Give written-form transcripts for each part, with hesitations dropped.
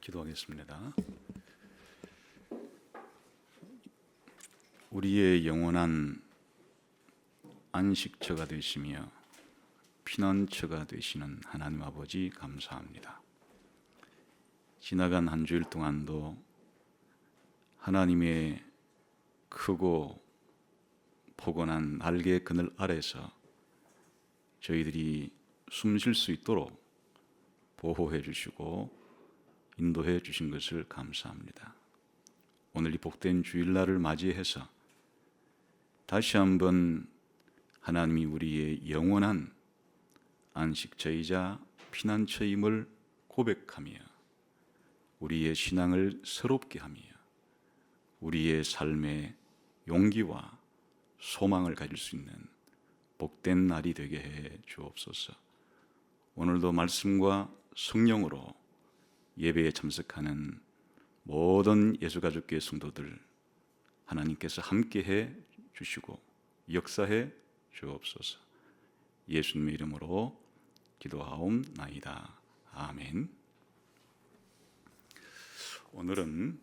기도하겠습니다. 우리의 영원한 안식처가 되시며 피난처가 되시는 하나님 아버지 감사합니다. 지나간 한 주일 동안도 하나님의 크고 포근한 날개의 그늘 아래서 저희들이 숨 쉴 수 있도록 보호해 주시고 인도해 주신 것을 감사합니다. 오늘 이 복된 주일날을 맞이해서 다시 한번 하나님이 우리의 영원한 안식처이자 피난처임을 고백하며 우리의 신앙을 새롭게 하며 우리의 삶에 용기와 소망을 가질 수 있는 복된 날이 되게 해 주옵소서. 오늘도 말씀과 성령으로 예배에 참석하는 모든 예수가족교회 성도들 하나님께서 함께해 주시고 역사해 주옵소서. 예수님의 이름으로 기도하옵나이다. 아멘. 오늘은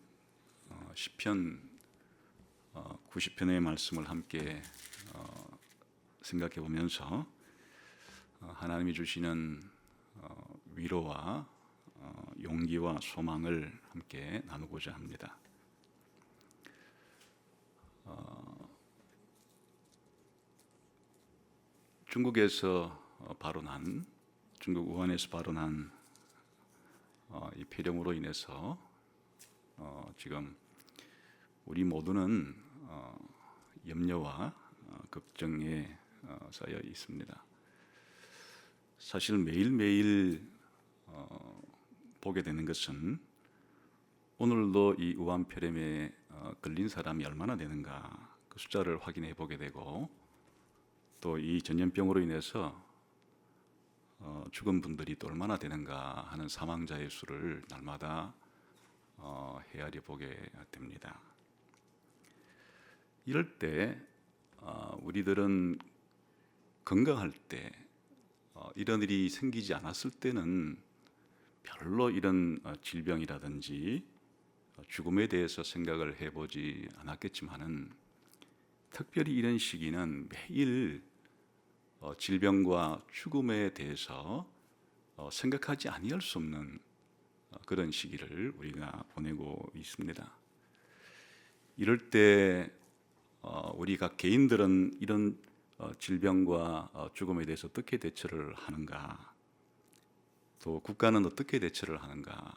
시편 90편의 말씀을 함께 생각해 보면서 하나님이 주시는 위로와 용기와 소망을 함께 나누고자 합니다. 중국에서 발원한 중국 우한에서 발원한 이 폐렴으로 인해서 지금 우리 모두는 염려와 걱정에 쌓여 있습니다. 사실 매일매일 보게 되는 것은 오늘도 이 우한폐렴에 걸린 사람이 얼마나 되는가 그 숫자를 확인해 보게 되고 또 이 전염병으로 인해서 죽은 분들이 또 얼마나 되는가 하는 사망자의 수를 날마다 헤아려 보게 됩니다. 이럴 때 우리들은 건강할 때 이런 일이 생기지 않았을 때는 별로 이런 질병이라든지 죽음에 대해서 생각을 해보지 않았겠지만은 특별히 이런 시기는 매일 질병과 죽음에 대해서 생각하지 아니할 수 없는 그런 시기를 우리가 보내고 있습니다. 이럴 때 우리가 개인들은 이런 질병과 죽음에 대해서 어떻게 대처를 하는가, 또 국가는 어떻게 대처를 하는가,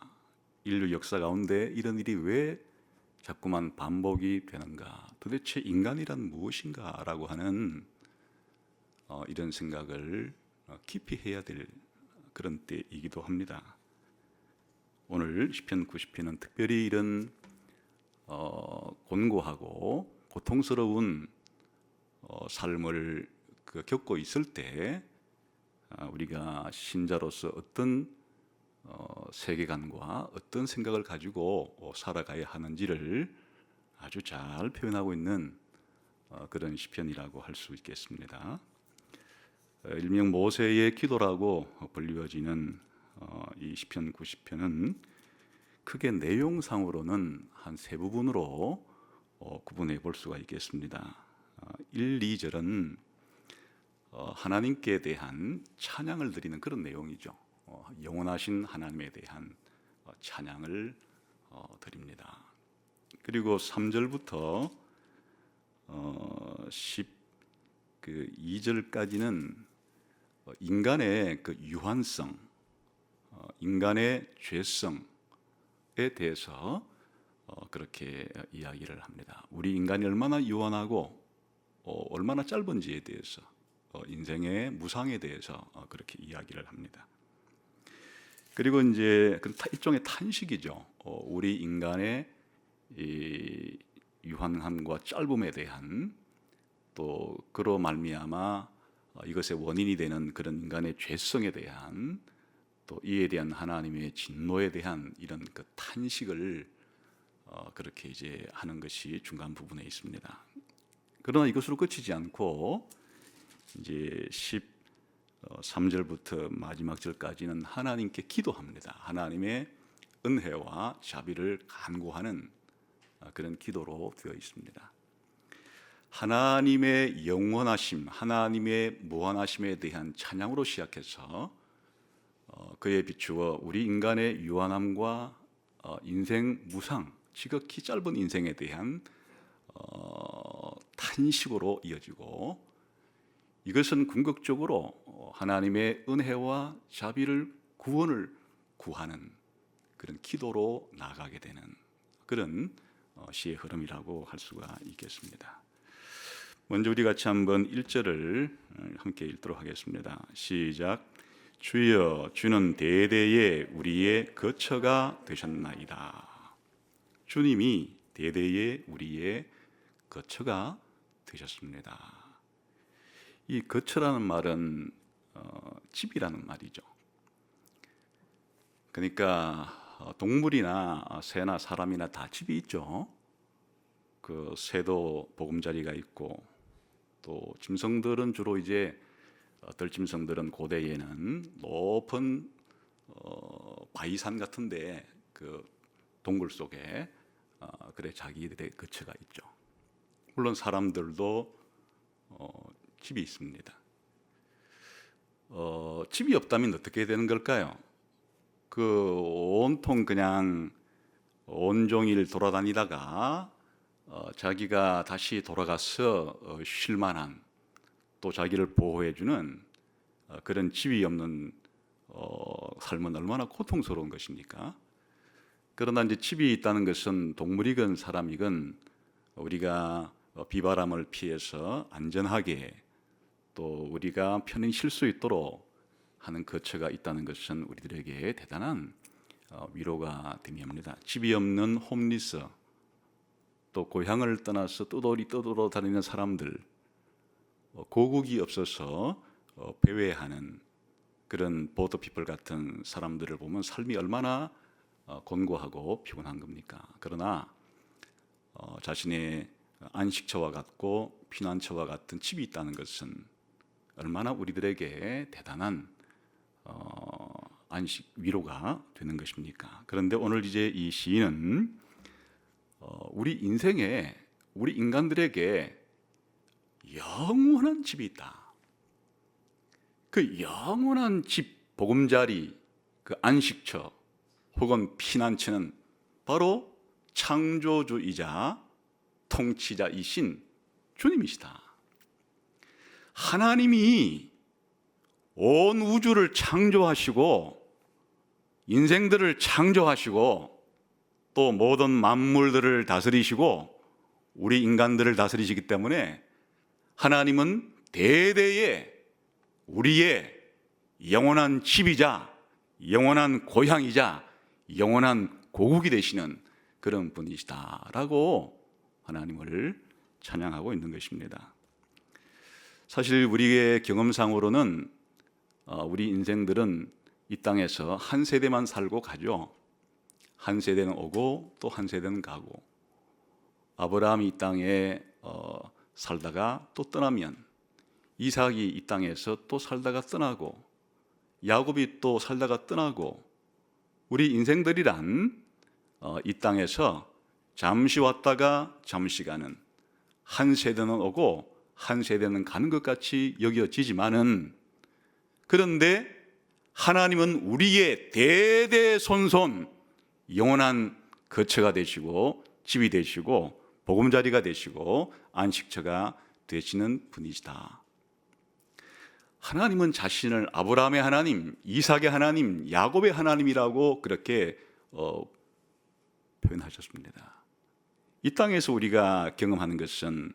인류 역사 가운데 이런 일이 왜 자꾸만 반복이 되는가, 도대체 인간이란 무엇인가 라고 하는 이런 생각을 깊이 해야 될 그런 때이기도 합니다. 오늘 시편 90편은 특별히 이런 곤고하고 고통스러운 삶을 겪고 있을 때 우리가 신자로서 어떤 세계관과 어떤 생각을 가지고 살아가야 하는지를 아주 잘 표현하고 있는 그런 시편이라고 할 수 있겠습니다. 일명 모세의 기도라고 불리워지는 이 시편 90편은 크게 내용상으로는 한 세 부분으로 구분해 볼 수가 있겠습니다. 1, 2절은 하나님께 대한 찬양을 드리는 그런 내용이죠. 영원하신 하나님에 대한 찬양을 드립니다. 그리고 3절부터 12절까지는 인간의 그 유한성, 인간의 죄성에 대해서 그렇게 이야기를 합니다. 우리 인간이 얼마나 유한하고 얼마나 짧은지에 대해서 인생의 무상에 대해서 그렇게 이야기를 합니다. 그리고 이제 일종의 탄식이죠. 우리 인간의 이 유한함과 짧음에 대한 또 그로 말미암아 이것의 원인이 되는 그런 인간의 죄성에 대한 또 이에 대한 하나님의 진노에 대한 이런 그 탄식을 그렇게 이제 하는 것이 중간 부분에 있습니다. 그러나 이것으로 그치지 않고 이제 13절부터 마지막 절까지는 하나님께 기도합니다. 하나님의 은혜와 자비를 간구하는 그런 기도로 되어 있습니다. 하나님의 영원하심, 하나님의 무한하심에 대한 찬양으로 시작해서 그에 비추어 우리 인간의 유한함과 인생 무상, 지극히 짧은 인생에 대한 탄식으로 이어지고, 이것은 궁극적으로 하나님의 은혜와 자비를 구원을 구하는 그런 기도로 나가게 되는 그런 시의 흐름이라고 할 수가 있겠습니다. 먼저 우리 같이 한번 1절을 함께 읽도록 하겠습니다. 시작. 주여, 주는 대대에 우리의 거처가 되셨나이다. 주님이 대대에 우리의 거처가 되셨습니다. 이 거처라는 말은 집이라는 말이죠. 그러니까 동물이나 새나 사람이나 다 집이 있죠. 그 새도 보금자리가 있고, 또 짐승들은 주로 이제 들짐승들은 고대에는 높은 바위산 같은데 그 동굴 속에 그래 자기들의 거처가 있죠. 물론 사람들도 집이 있습니다. 집이 없다면 어떻게 되는 걸까요? 그 온통 그냥 온종일 돌아다니다가 자기가 다시 돌아가서 쉴 만한, 또 자기를 보호해주는 그런 집이 없는 삶은 얼마나 고통스러운 것입니까? 그러나 이제 집이 있다는 것은 동물이건 사람이건 우리가 비바람을 피해서 안전하게, 또 우리가 편히 쉴 수 있도록 하는 거처가 있다는 것은 우리들에게 대단한 위로가 되합니다. 집이 없는 홈리스, 또 고향을 떠나서 떠돌아 다니는 사람들, 고국이 없어서 배회하는 그런 보더피플 같은 사람들을 보면 삶이 얼마나 곤고하고 피곤한 겁니까? 그러나 자신의 안식처와 같고 피난처와 같은 집이 있다는 것은 얼마나 우리들에게 대단한 안식 위로가 되는 것입니까? 그런데 오늘 이제 이 시인은 우리 인생에, 우리 인간들에게 영원한 집이 있다. 그 영원한 집, 보금자리, 그 안식처 혹은 피난처는 바로 창조주이자 통치자이신 주님이시다. 하나님이 온 우주를 창조하시고 인생들을 창조하시고 또 모든 만물들을 다스리시고 우리 인간들을 다스리시기 때문에 하나님은 대대에 우리의 영원한 집이자 영원한 고향이자 영원한 고국이 되시는 그런 분이시다라고 하나님을 찬양하고 있는 것입니다. 사실 우리의 경험상으로는 우리 인생들은 이 땅에서 한 세대만 살고 가죠. 한 세대는 오고 또 한 세대는 가고, 아브라함이 이 땅에 살다가 또 떠나면 이삭이 이 땅에서 또 살다가 떠나고, 야곱이 또 살다가 떠나고, 우리 인생들이란 이 땅에서 잠시 왔다가 잠시 가는, 한 세대는 오고 한 세대는 가는 것 같이 여겨지지만은, 그런데 하나님은 우리의 대대손손 영원한 거처가 되시고 집이 되시고 보금자리가 되시고 안식처가 되시는 분이시다. 하나님은 자신을 아브라함의 하나님, 이삭의 하나님, 야곱의 하나님이라고 그렇게 표현하셨습니다. 이 땅에서 우리가 경험하는 것은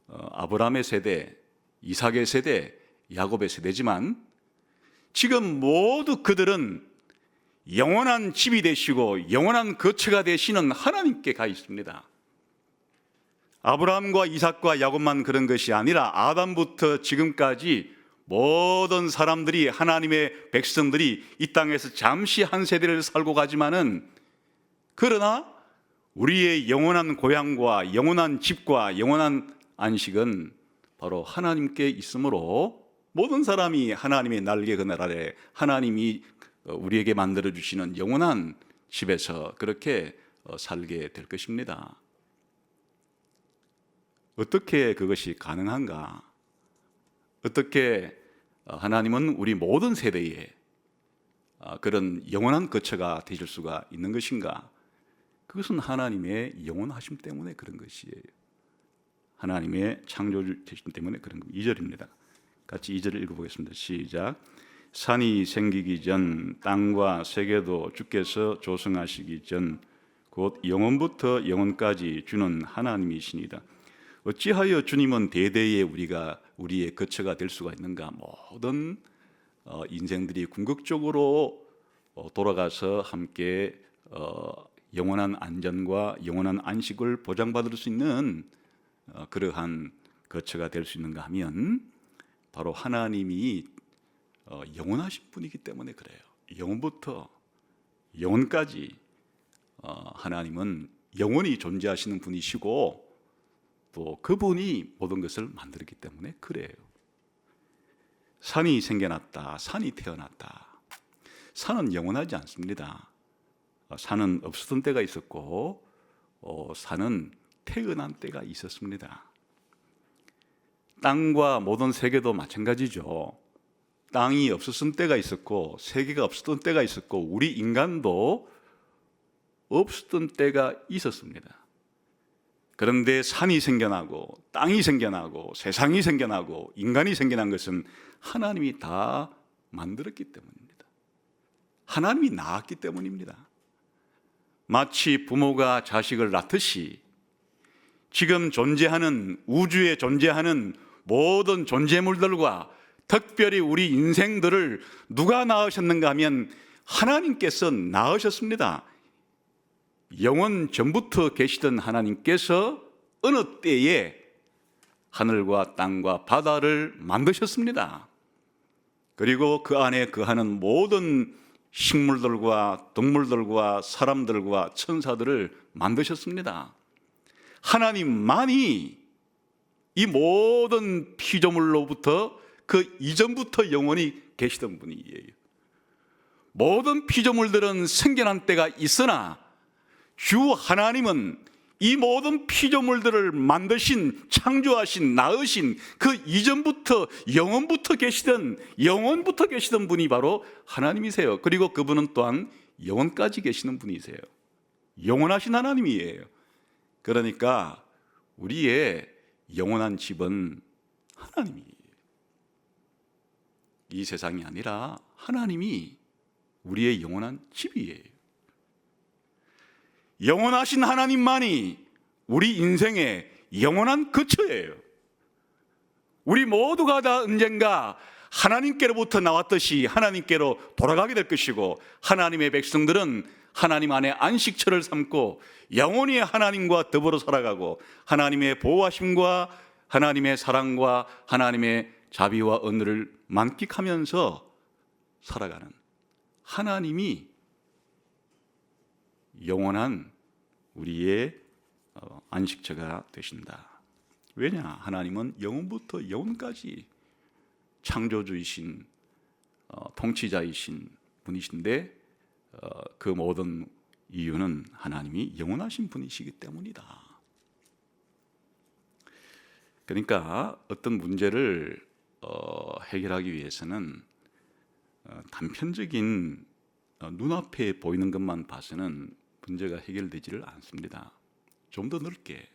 아브라함의 세대, 이삭의 세대, 야곱의 세대지만 지금 모두 그들은 영원한 집이 되시고 영원한 거처가 되시는 하나님께 가 있습니다. 아브라함과 이삭과 야곱만 그런 것이 아니라 아담부터 지금까지 모든 사람들이, 하나님의 백성들이 이 땅에서 잠시 한 세대를 살고 가지만은, 그러나 우리의 영원한 고향과 영원한 집과 영원한 안식은 바로 하나님께 있으므로 모든 사람이 하나님의 날개 그늘 아래, 하나님이 우리에게 만들어 주시는 영원한 집에서 그렇게 살게 될 것입니다. 어떻게 그것이 가능한가? 어떻게 하나님은 우리 모든 세대에 그런 영원한 거처가 되실 수가 있는 것인가? 그것은 하나님의 영원하심 때문에 그런 것이에요. 하나님의 창조주신 때문에 그런 것. 2절입니다. 같이 2절을 읽어보겠습니다. 시작. 산이 생기기 전 땅과 세계도 주께서 조성하시기 전 곧 영원부터 영원까지 주는 하나님이시니이다. 어찌하여 주님은 대대에 우리의 거처가 될 수가 있는가? 모든 인생들이 궁극적으로 돌아가서 함께 영원한 안전과 영원한 안식을 보장받을 수 있는 그러한 거처가 될 수 있는가 하면 바로 하나님이 영원하신 분이기 때문에 그래요. 영원부터 영원까지 하나님은 영원히 존재하시는 분이시고 또 그분이 모든 것을 만들었기 때문에 그래요. 산이 생겨났다. 산이 태어났다. 산은 영원하지 않습니다. 산은 없었던 때가 있었고 산은 태어난 때가 있었습니다. 땅과 모든 세계도 마찬가지죠. 땅이 없었던 때가 있었고 세계가 없었던 때가 있었고 우리 인간도 없었던 때가 있었습니다. 그런데 산이 생겨나고 땅이 생겨나고 세상이 생겨나고 인간이 생겨난 것은 하나님이 다 만들었기 때문입니다. 하나님이 낳았기 때문입니다. 마치 부모가 자식을 낳듯이 지금 존재하는 우주에 존재하는 모든 존재물들과 특별히 우리 인생들을 누가 낳으셨는가 하면 하나님께서 낳으셨습니다. 영원 전부터 계시던 하나님께서 어느 때에 하늘과 땅과 바다를 만드셨습니다. 그리고 그 안에 거하는 모든 식물들과 동물들과 사람들과 천사들을 만드셨습니다. 하나님만이 이 모든 피조물로부터 그 이전부터 영원히 계시던 분이에요. 모든 피조물들은 생겨난 때가 있으나 주 하나님은 이 모든 피조물들을 만드신, 창조하신, 낳으신 그 이전부터 영원부터 계시던 분이 바로 하나님이세요. 그리고 그분은 또한 영원까지 계시는 분이세요. 영원하신 하나님이에요. 그러니까 우리의 영원한 집은 하나님이에요. 이 세상이 아니라 하나님이 우리의 영원한 집이에요. 영원하신 하나님만이 우리 인생의 영원한 거처예요. 우리 모두가 다 언젠가 하나님께로부터 나왔듯이 하나님께로 돌아가게 될 것이고 하나님의 백성들은 하나님 안에 안식처를 삼고 영원히 하나님과 더불어 살아가고 하나님의 보호하심과 하나님의 사랑과 하나님의 자비와 은혜를 만끽하면서 살아가는 하나님이 영원한 우리의 안식처가 되신다. 왜냐? 하나님은 영원부터 영원까지 창조주이신 통치자이신 분이신데 그 모든 이유는 하나님이 영원하신 분이시기 때문이다. 그러니까 어떤 문제를 해결하기 위해서는 단편적인 눈앞에 보이는 것만 봐서는 문제가 해결되지를 않습니다. 좀 더 넓게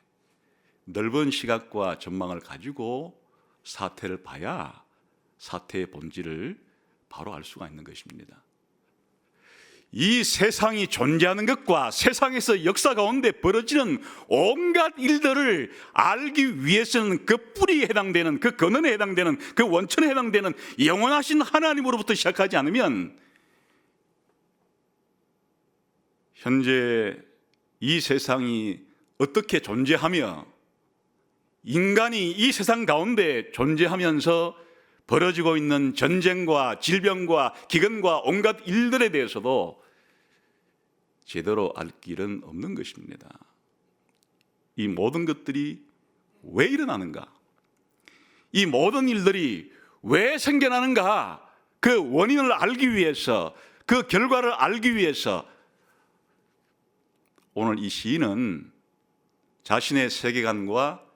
넓은 시각과 전망을 가지고 사태를 봐야 사태의 본질을 바로 알 수가 있는 것입니다. 이 세상이 존재하는 것과 세상에서 역사 가운데 벌어지는 온갖 일들을 알기 위해서는 그 뿌리에 해당되는 그 근원에 해당되는 그 원천에 해당되는 영원하신 하나님으로부터 시작하지 않으면 현재 이 세상이 어떻게 존재하며 인간이 이 세상 가운데 존재하면서 벌어지고 있는 전쟁과 질병과 기근과 온갖 일들에 대해서도 제대로 알 길은 없는 것입니다. 이 모든 것들이 왜 일어나는가? 이 모든 일들이 왜 생겨나는가? 그 원인을 알기 위해서, 그 결과를 알기 위해서 오늘 이 시인은 자신의 세계관과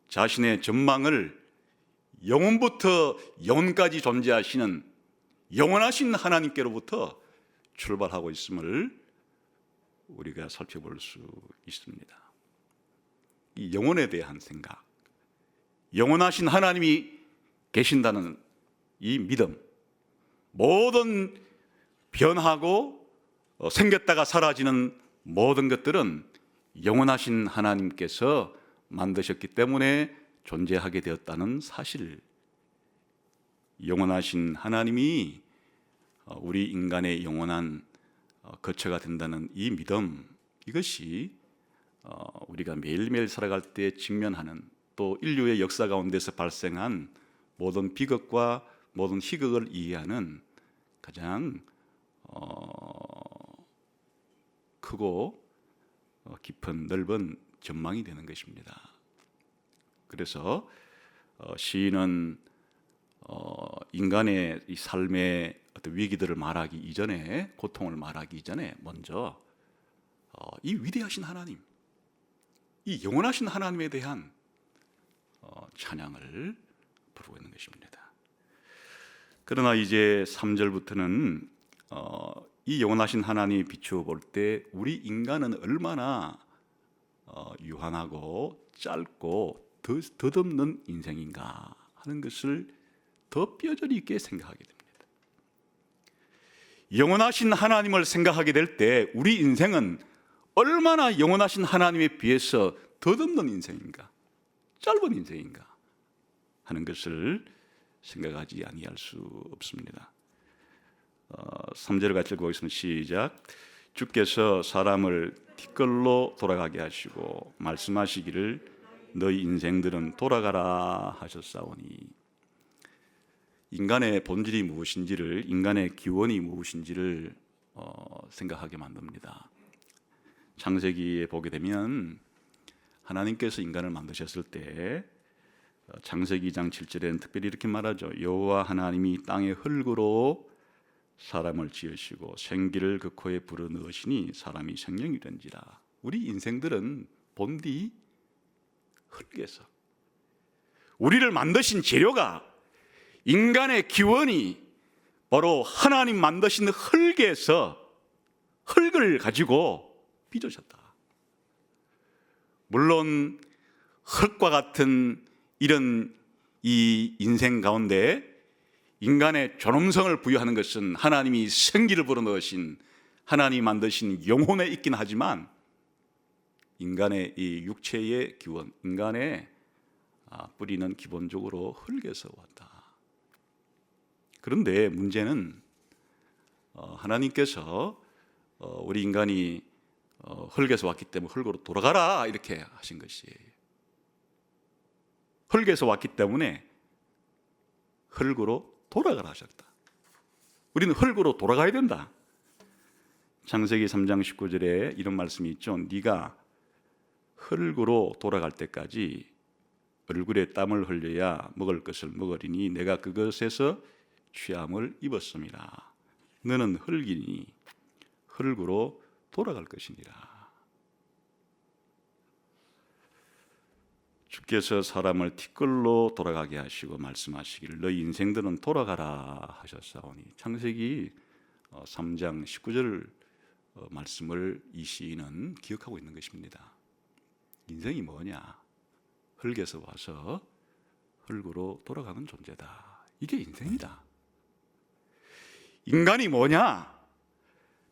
자신의 전망을 영원부터 영원까지 존재하시는 영원하신 하나님께로부터 출발하고 있음을 우리가 살펴볼 수 있습니다. 이 영혼에 대한 생각, 영원하신 하나님이 계신다는 이 믿음, 모든 변하고 생겼다가 사라지는 모든 것들은 영원하신 하나님께서 만드셨기 때문에 존재하게 되었다는 사실, 영원하신 하나님이 우리 인간의 영원한 거처가 된다는 이 믿음, 이것이 우리가 매일매일 살아갈 때 직면하는, 또 인류의 역사 가운데서 발생한 모든 비극과 모든 희극을 이해하는 가장 크고 깊은 넓은 전망이 되는 것입니다. 그래서 시인은 인간의 이 삶의 어떤 위기들을 말하기 이전에, 고통을 말하기 이전에 먼저 이 위대하신 하나님, 이 영원하신 하나님에 대한 찬양을 부르고 있는 것입니다. 그러나 이제 3절부터는 이 영원하신 하나님이 비추어 볼 때 우리 인간은 얼마나 유한하고 짧고 덧없는 인생인가 하는 것을 더 뼈저리 있게 생각하게 됩니다. 영원하신 하나님을 생각하게 될 때 우리 인생은 얼마나 영원하신 하나님에 비해서 덧없는 인생인가, 짧은 인생인가 하는 것을 생각하지 아니할 수 없습니다. 3절을 같이 읽어보겠습니다. 시작. 주께서 사람을 티끌로 돌아가게 하시고 말씀하시기를 너희 인생들은 돌아가라 하셨사오니, 인간의 본질이 무엇인지를, 인간의 기원이 무엇인지를 생각하게 만듭니다. 창세기에 보게 되면 하나님께서 인간을 만드셨을 때 창세기 2장 7절에는 특별히 이렇게 말하죠. 여호와 하나님이 땅의 흙으로 사람을 지으시고 생기를 그 코에 불어넣으시니 사람이 생명이 된지라. 우리 인생들은 본디 흙에서, 우리를 만드신 재료가, 인간의 기원이 바로 하나님 만드신 흙에서 흙을 가지고 빚으셨다. 물론 흙과 같은 이런 이 인생 가운데 인간의 존엄성을 부여하는 것은 하나님이 생기를 불어넣으신, 하나님이 만드신 영혼에 있긴 하지만 인간의 이 육체의 기원, 인간의 뿌리는 기본적으로 흙에서 왔다. 그런데 문제는 하나님께서 우리 인간이 흙에서 왔기 때문에 흙으로 돌아가라 이렇게 하신 것이에요. 흙에서 왔기 때문에 흙으로 돌아가라 하셨다. 우리는 흙으로 돌아가야 된다. 창세기 3장 19절에 이런 말씀이 있죠. 네가 흙으로 돌아갈 때까지 얼굴에 땀을 흘려야 먹을 것을 먹으리니 내가 그것에서 취함을 입었음이라. 너는 흙이니 흙으로 돌아갈 것이니라. 주께서 사람을 티끌로 돌아가게 하시고 말씀하시기를 너희 인생들은 돌아가라 하셨사오니, 창세기 3장 19절 말씀을 이 시인은 기억하고 있는 것입니다. 인생이 뭐냐? 흙에서 와서 흙으로 돌아가는 존재다. 이게 인생이다. 인간이 뭐냐?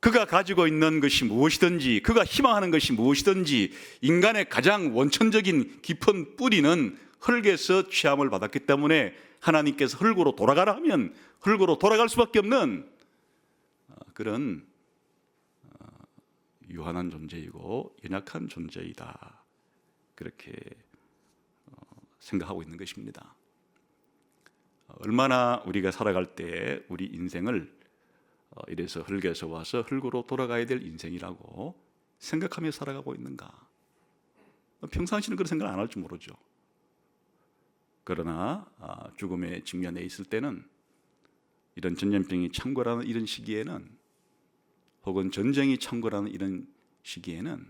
그가 가지고 있는 것이 무엇이든지, 그가 희망하는 것이 무엇이든지, 인간의 가장 원천적인 깊은 뿌리는 흙에서 취함을 받았기 때문에 하나님께서 흙으로 돌아가라 하면 흙으로 돌아갈 수밖에 없는 그런 유한한 존재이고 연약한 존재이다. 그렇게 생각하고 있는 것입니다. 얼마나 우리가 살아갈 때 우리 인생을 이래서 흙에서 와서 흙으로 돌아가야 될 인생이라고 생각하며 살아가고 있는가? 평상시는 그런 생각을 안 할지 모르죠. 그러나 죽음의 직면에 있을 때는, 이런 전염병이 창궐하는 이런 시기에는, 혹은 전쟁이 창궐하는 이런 시기에는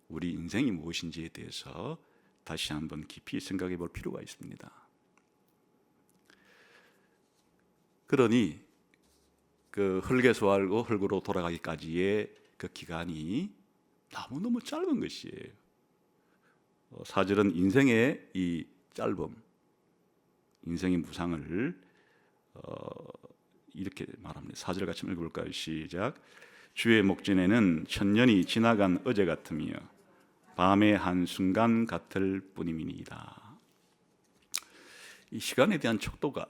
우리 인생이 무엇인지에 대해서 다시 한번 깊이 생각해 볼 필요가 있습니다. 그러니 그 흙에서 흙으로 돌아가기까지의 그 기간이 너무너무 짧은 것이에요. 사절은 인생의 이 짧음, 인생의 무상을 이렇게 말합니다. 사절 같이 읽어볼까요? 시작. 주의 목전에는 천년이 지나간 어제 같으며 밤의 한순간 같을 뿐임이니이다. 이 시간에 대한 척도가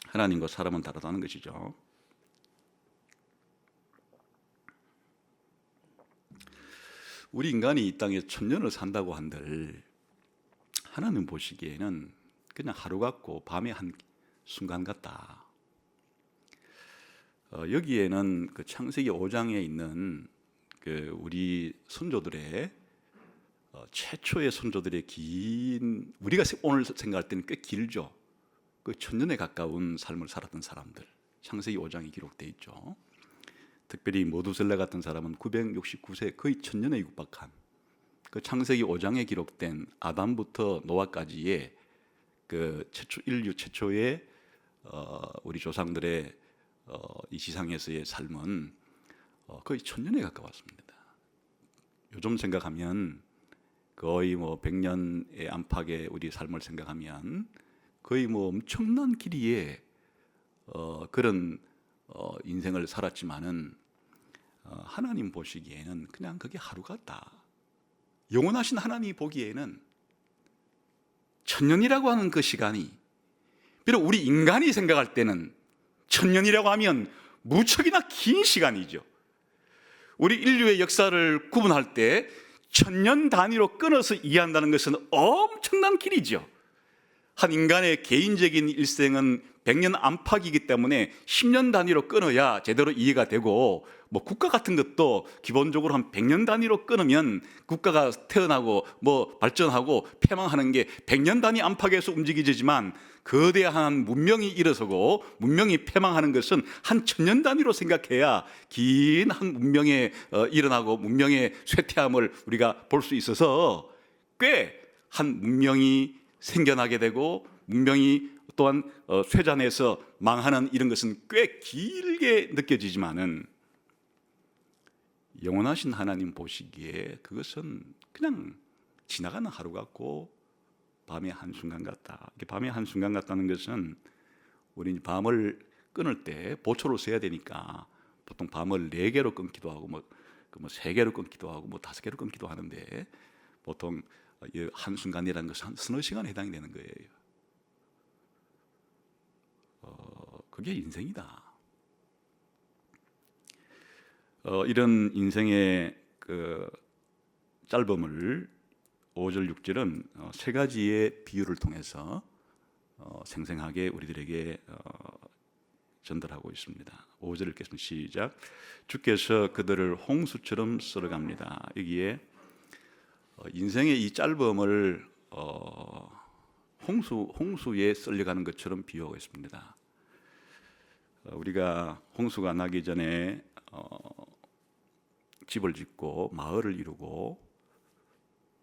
하나님과 사람은 다르다는 것이죠. 우리 인간이 이 땅에 천년을 산다고 한들 하나님 보시기에는 그냥 하루 같고 밤의 한 순간 같다. 여기에는 그 창세기 5장에 있는 그 우리 선조들의 최초의 선조들의 긴, 우리가 오늘 생각할 때는 꽤 길죠. 그 천년에 가까운 삶을 살았던 사람들, 창세기 5장에 기록되어 있죠. 특별히 모두셀라 같은 사람은 969세, 거의 천년에 육박한 그 창세기 5장에 기록된 아담부터 노아까지의 그 인류 최초의 우리 조상들의 이 지상에서의 삶은 거의 천년에 가까웠습니다. 요즘 생각하면 거의 뭐 100년의 안팎의 우리 삶을 생각하면 거의 뭐 엄청난 길이의 그런 인생을 살았지만은 하나님 보시기에는 그냥 그게 하루 같다. 영원하신 하나님이 보기에는 천년이라고 하는 그 시간이, 비록 우리 인간이 생각할 때는 천년이라고 하면 무척이나 긴 시간이죠. 우리 인류의 역사를 구분할 때 천년 단위로 끊어서 이해한다는 것은 엄청난 길이죠. 한 인간의 개인적인 일생은 100년 안팎이기 때문에 10년 단위로 끊어야 제대로 이해가 되고, 뭐 국가 같은 것도 기본적으로 한 100년 단위로 끊으면 국가가 태어나고 뭐 발전하고 폐망하는 게 100년 단위 안팎에서 움직이지만, 거대한 문명이 일어서고 문명이 폐망하는 것은 한 천년 단위로 생각해야 긴 한 문명에 일어나고 문명의 쇠퇴함을 우리가 볼 수 있어서, 꽤 한 문명이 생겨나게 되고 문명이 또한 쇠잔해서 망하는 이런 것은 꽤 길게 느껴지지만은, 영원하신 하나님 보시기에 그것은 그냥 지나가는 하루 같고 밤의 한순간 같다. 밤의 한순간 같다는 것은, 우리 밤을 끊을 때 보초를 세야 되니까 보통 밤을 4개로 끊기도 하고 뭐 3개로 끊기도 하고 뭐 5개로 끊기도 하는데, 보통 한순간이라는 것은 한 서너 시간에 해당이 되는 거예요. 그게 인생이다. 이런 인생의 그 짧음을 5절 6절은 세 가지의 비유를 통해서 생생하게 우리들에게 전달하고 있습니다. 5절 읽겠습니다. 시작. 주께서 그들을 홍수처럼 썰어갑니다. 여기에 인생의 이 짧음을 홍수에 썰려가는 것처럼 비유하고 있습니다. 우리가 홍수가 나기 전에 집을 짓고 마을을 이루고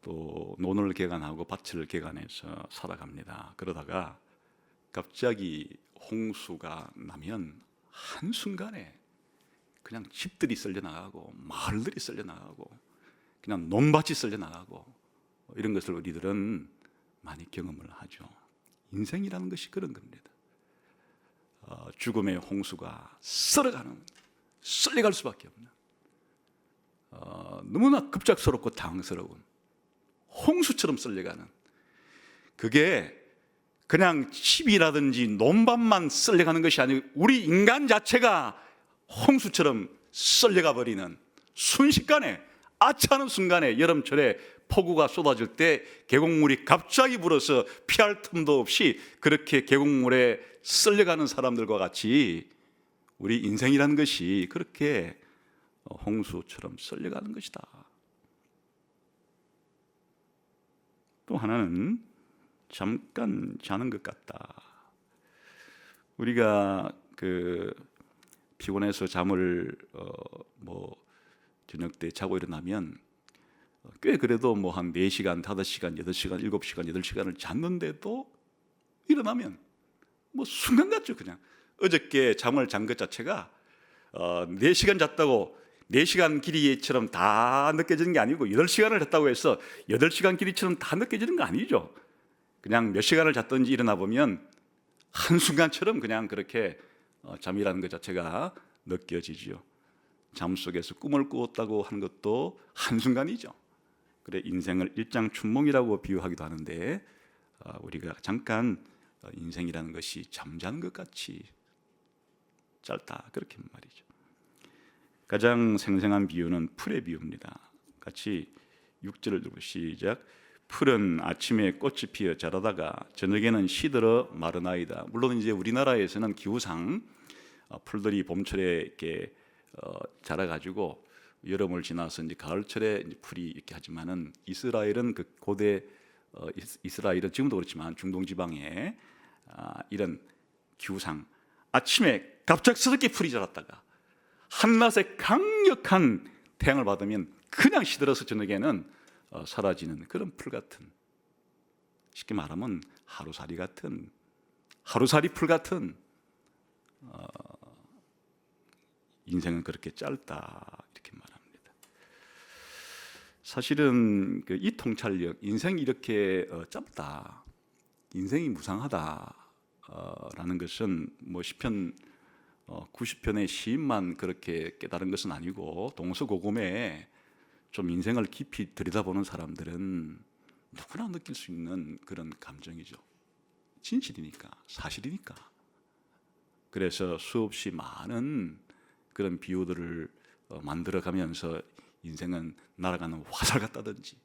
또 논을 개간하고 밭을 개간해서 살아갑니다. 그러다가 갑자기 홍수가 나면 한순간에 그냥 집들이 썰려나가고 마을들이 썰려나가고 그냥 논밭이 썰려나가고, 이런 것을 우리들은 많이 경험을 하죠. 인생이라는 것이 그런 겁니다. 죽음의 홍수가 썰려갈 수밖에 없는, 너무나 급작스럽고 당황스러운 홍수처럼 썰려가는, 그게 그냥 집이라든지 논밭만 썰려가는 것이 아니고 우리 인간 자체가 홍수처럼 썰려가 버리는, 순식간에 아차하는 순간에 여름철에 폭우가 쏟아질 때 계곡물이 갑자기 불어서 피할 틈도 없이 그렇게 계곡물에 썰려가는 사람들과 같이 우리 인생이라는 것이 그렇게 홍수처럼 썰려가는 것이다. 또 하나는 잠깐 자는 것 같다. 우리가 피곤해서 잠을 저녁 때 자고 일어나면 꽤 그래도 뭐 한 4시간, 5시간, 8시간, 7시간, 8시간을 잤는데도 일어나면 뭐 순간 같죠. 그냥 어저께 잠을 잔 것 자체가 4시간 잤다고 4시간 길이처럼 다 느껴지는 게 아니고 8시간을 잤다고 해서 8시간 길이처럼 다 느껴지는 거 아니죠. 그냥 몇 시간을 잤든지 일어나 보면 한순간처럼 그냥 그렇게 잠이라는 것 자체가 느껴지죠. 잠 속에서 꿈을 꾸었다고 하는 것도 한순간이죠. 그래 인생을 일장춘몽이라고 비유하기도 하는데 우리가 잠깐 인생이라는 것이 잠자는 것 같이 짧다 그렇게 말이죠. 가장 생생한 비유는 풀의 비유입니다. 같이 6절을 들고 시작. 풀은 아침에 꽃이 피어 자라다가 저녁에는 시들어 마르나이다. 물론 이제 우리나라에서는 기후상 풀들이 봄철에 이렇게 자라가지고 여름을 지나서 이제 가을철에 이제 풀이 이렇게 하지만은 이스라엘은 그 고대 이스라엘은 지금도 그렇지만 중동 지방에 이런 기후상 아침에 갑작스럽게 풀이 자랐다가 한낮에 강력한 태양을 받으면 그냥 시들어서 저녁에는 사라지는 그런 풀 같은, 쉽게 말하면 하루살이 같은, 하루살이 풀 같은 인생은 그렇게 짧다 이렇게 말합니다. 사실은 이 통찰력, 인생이 이렇게 짧다, 인생이 무상하다라는 것은 뭐 시편 90편의 시인만 그렇게 깨달은 것은 아니고 동서고금에 좀 인생을 깊이 들여다보는 사람들은 누구나 느낄 수 있는 그런 감정이죠. 진실이니까, 사실이니까. 그래서 수없이 많은 그런 비유들을 만들어가면서 인생은 날아가는 화살 같다든지,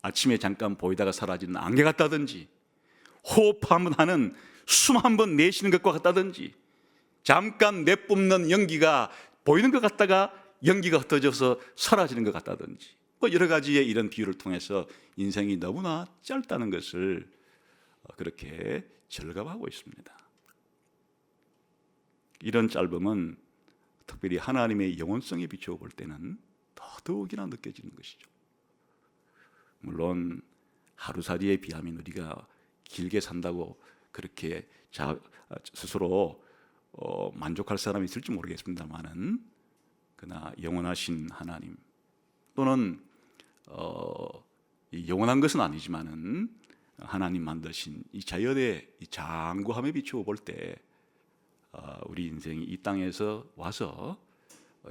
아침에 잠깐 보이다가 사라지는 안개 같다든지, 호흡 한번 하는 숨 한번 내쉬는 것과 같다든지, 잠깐 내뿜는 연기가 보이는 것 같다가 연기가 흩어져서 사라지는 것 같다든지, 뭐 여러 가지의 이런 비유를 통해서 인생이 너무나 짧다는 것을 그렇게 절감하고 있습니다. 이런 짧음은 특별히 하나님의 영원성에 비추어 볼 때는 더더욱이나 느껴지는 것이죠. 물론 하루살이에 비하면 우리가 길게 산다고 그렇게 스스로 만족할 사람이 있을지 모르겠습니다만은, 그러나 영원하신 하나님 또는 영원한 것은 아니지만은 하나님 만드신 이 자연의 이 장구함에 비추어 볼 때 우리 인생이 이 땅에서 와서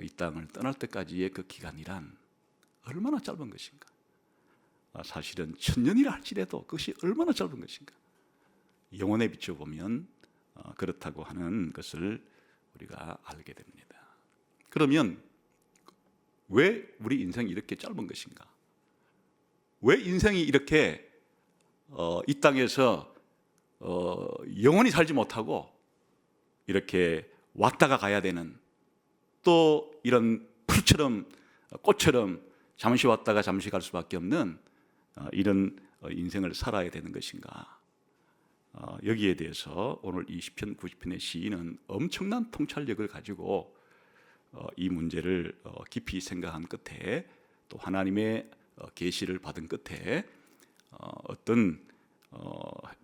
이 땅을 떠날 때까지의 그 기간이란 얼마나 짧은 것인가. 사실은 1000년이라 할지라도 그것이 얼마나 짧은 것인가. 영혼에 비추어 보면 그렇다고 하는 것을 우리가 알게 됩니다. 그러면 왜 우리 인생이 이렇게 짧은 것인가? 왜 인생이 이렇게 이 땅에서 영원히 살지 못하고 이렇게 왔다가 가야 되는, 또 이런 풀처럼 꽃처럼 잠시 왔다가 잠시 갈 수밖에 없는 이런 인생을 살아야 되는 것인가? 여기에 대해서 오늘 이 시편 90편의 시인은 엄청난 통찰력을 가지고 이 문제를 깊이 생각한 끝에, 또 하나님의 계시를 받은 끝에 어떤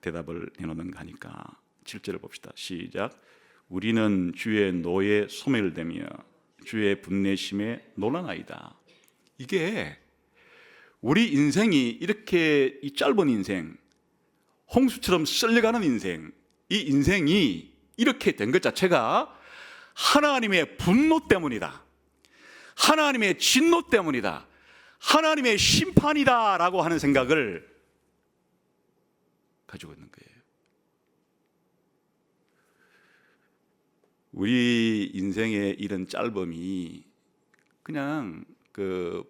대답을 내놓는가 하니까 7절을 봅시다. 시작. 우리는 주의 노에 소멸되며 주의 분내심에 놀라나이다. 이게 우리 인생이 이렇게 이 짧은 인생, 홍수처럼 썰려가는 인생, 이 인생이 이렇게 된 것 자체가 하나님의 분노 때문이다, 하나님의 진노 때문이다, 하나님의 심판이다라고 하는 생각을 가지고 있는 거예요. 우리 인생의 이런 짧음이 그냥 그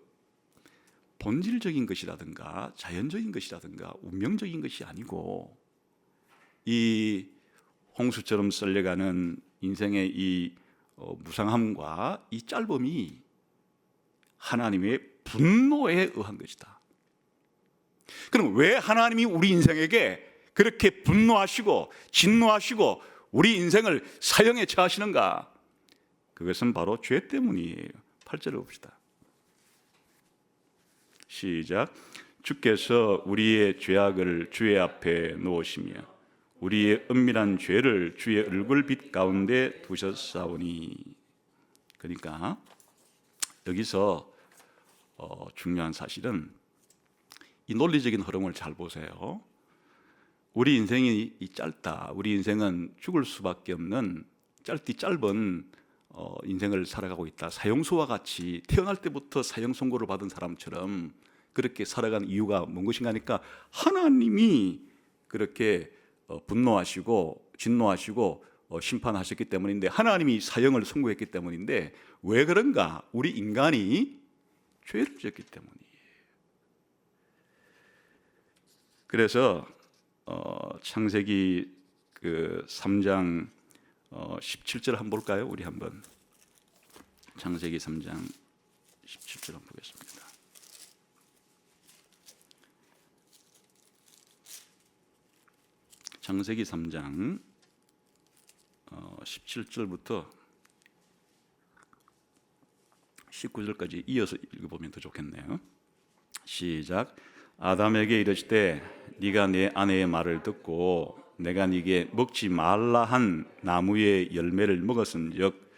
본질적인 것이라든가 자연적인 것이라든가 운명적인 것이 아니고, 이 홍수처럼 썰려가는 인생의 이 무상함과 이 짧음이 하나님의 분노에 의한 것이다. 그럼 왜 하나님이 우리 인생에게 그렇게 분노하시고 진노하시고 우리 인생을 사형에 처하시는가? 그것은 바로 죄 때문이에요. 8절을 봅시다. 시작. 주께서 우리의 죄악을 주의 앞에 놓으시며 우리의 은밀한 죄를 주의 얼굴빛 가운데 두셨사오니. 그러니까 여기서 중요한 사실은 이 논리적인 흐름을 잘 보세요. 우리 인생이 짧다. 우리 인생은 죽을 수밖에 없는 짧은 인생을 살아가고 있다. 사형수와 같이 태어날 때부터 사형 선고를 받은 사람처럼 그렇게 살아간 이유가 뭔 것인가 하니까 하나님이 그렇게 분노하시고 진노하시고 심판하셨기 때문인데, 하나님이 사형을 선고했기 때문인데, 왜 그런가? 우리 인간이 죄를 지었기 때문이에요. 그래서 창세기 3장 17절 한번 볼까요? 우리 한번 창세기 3장 17절 한번 보겠습니다. 창세기 3장 17절부터 19절까지 이어서 읽어보면 더 좋겠네요. 시작. 아담에게 이르시되 네가 내 아내의 말을 듣고 내가 네게 먹지 말라 한 나무의 열매를 먹었은즉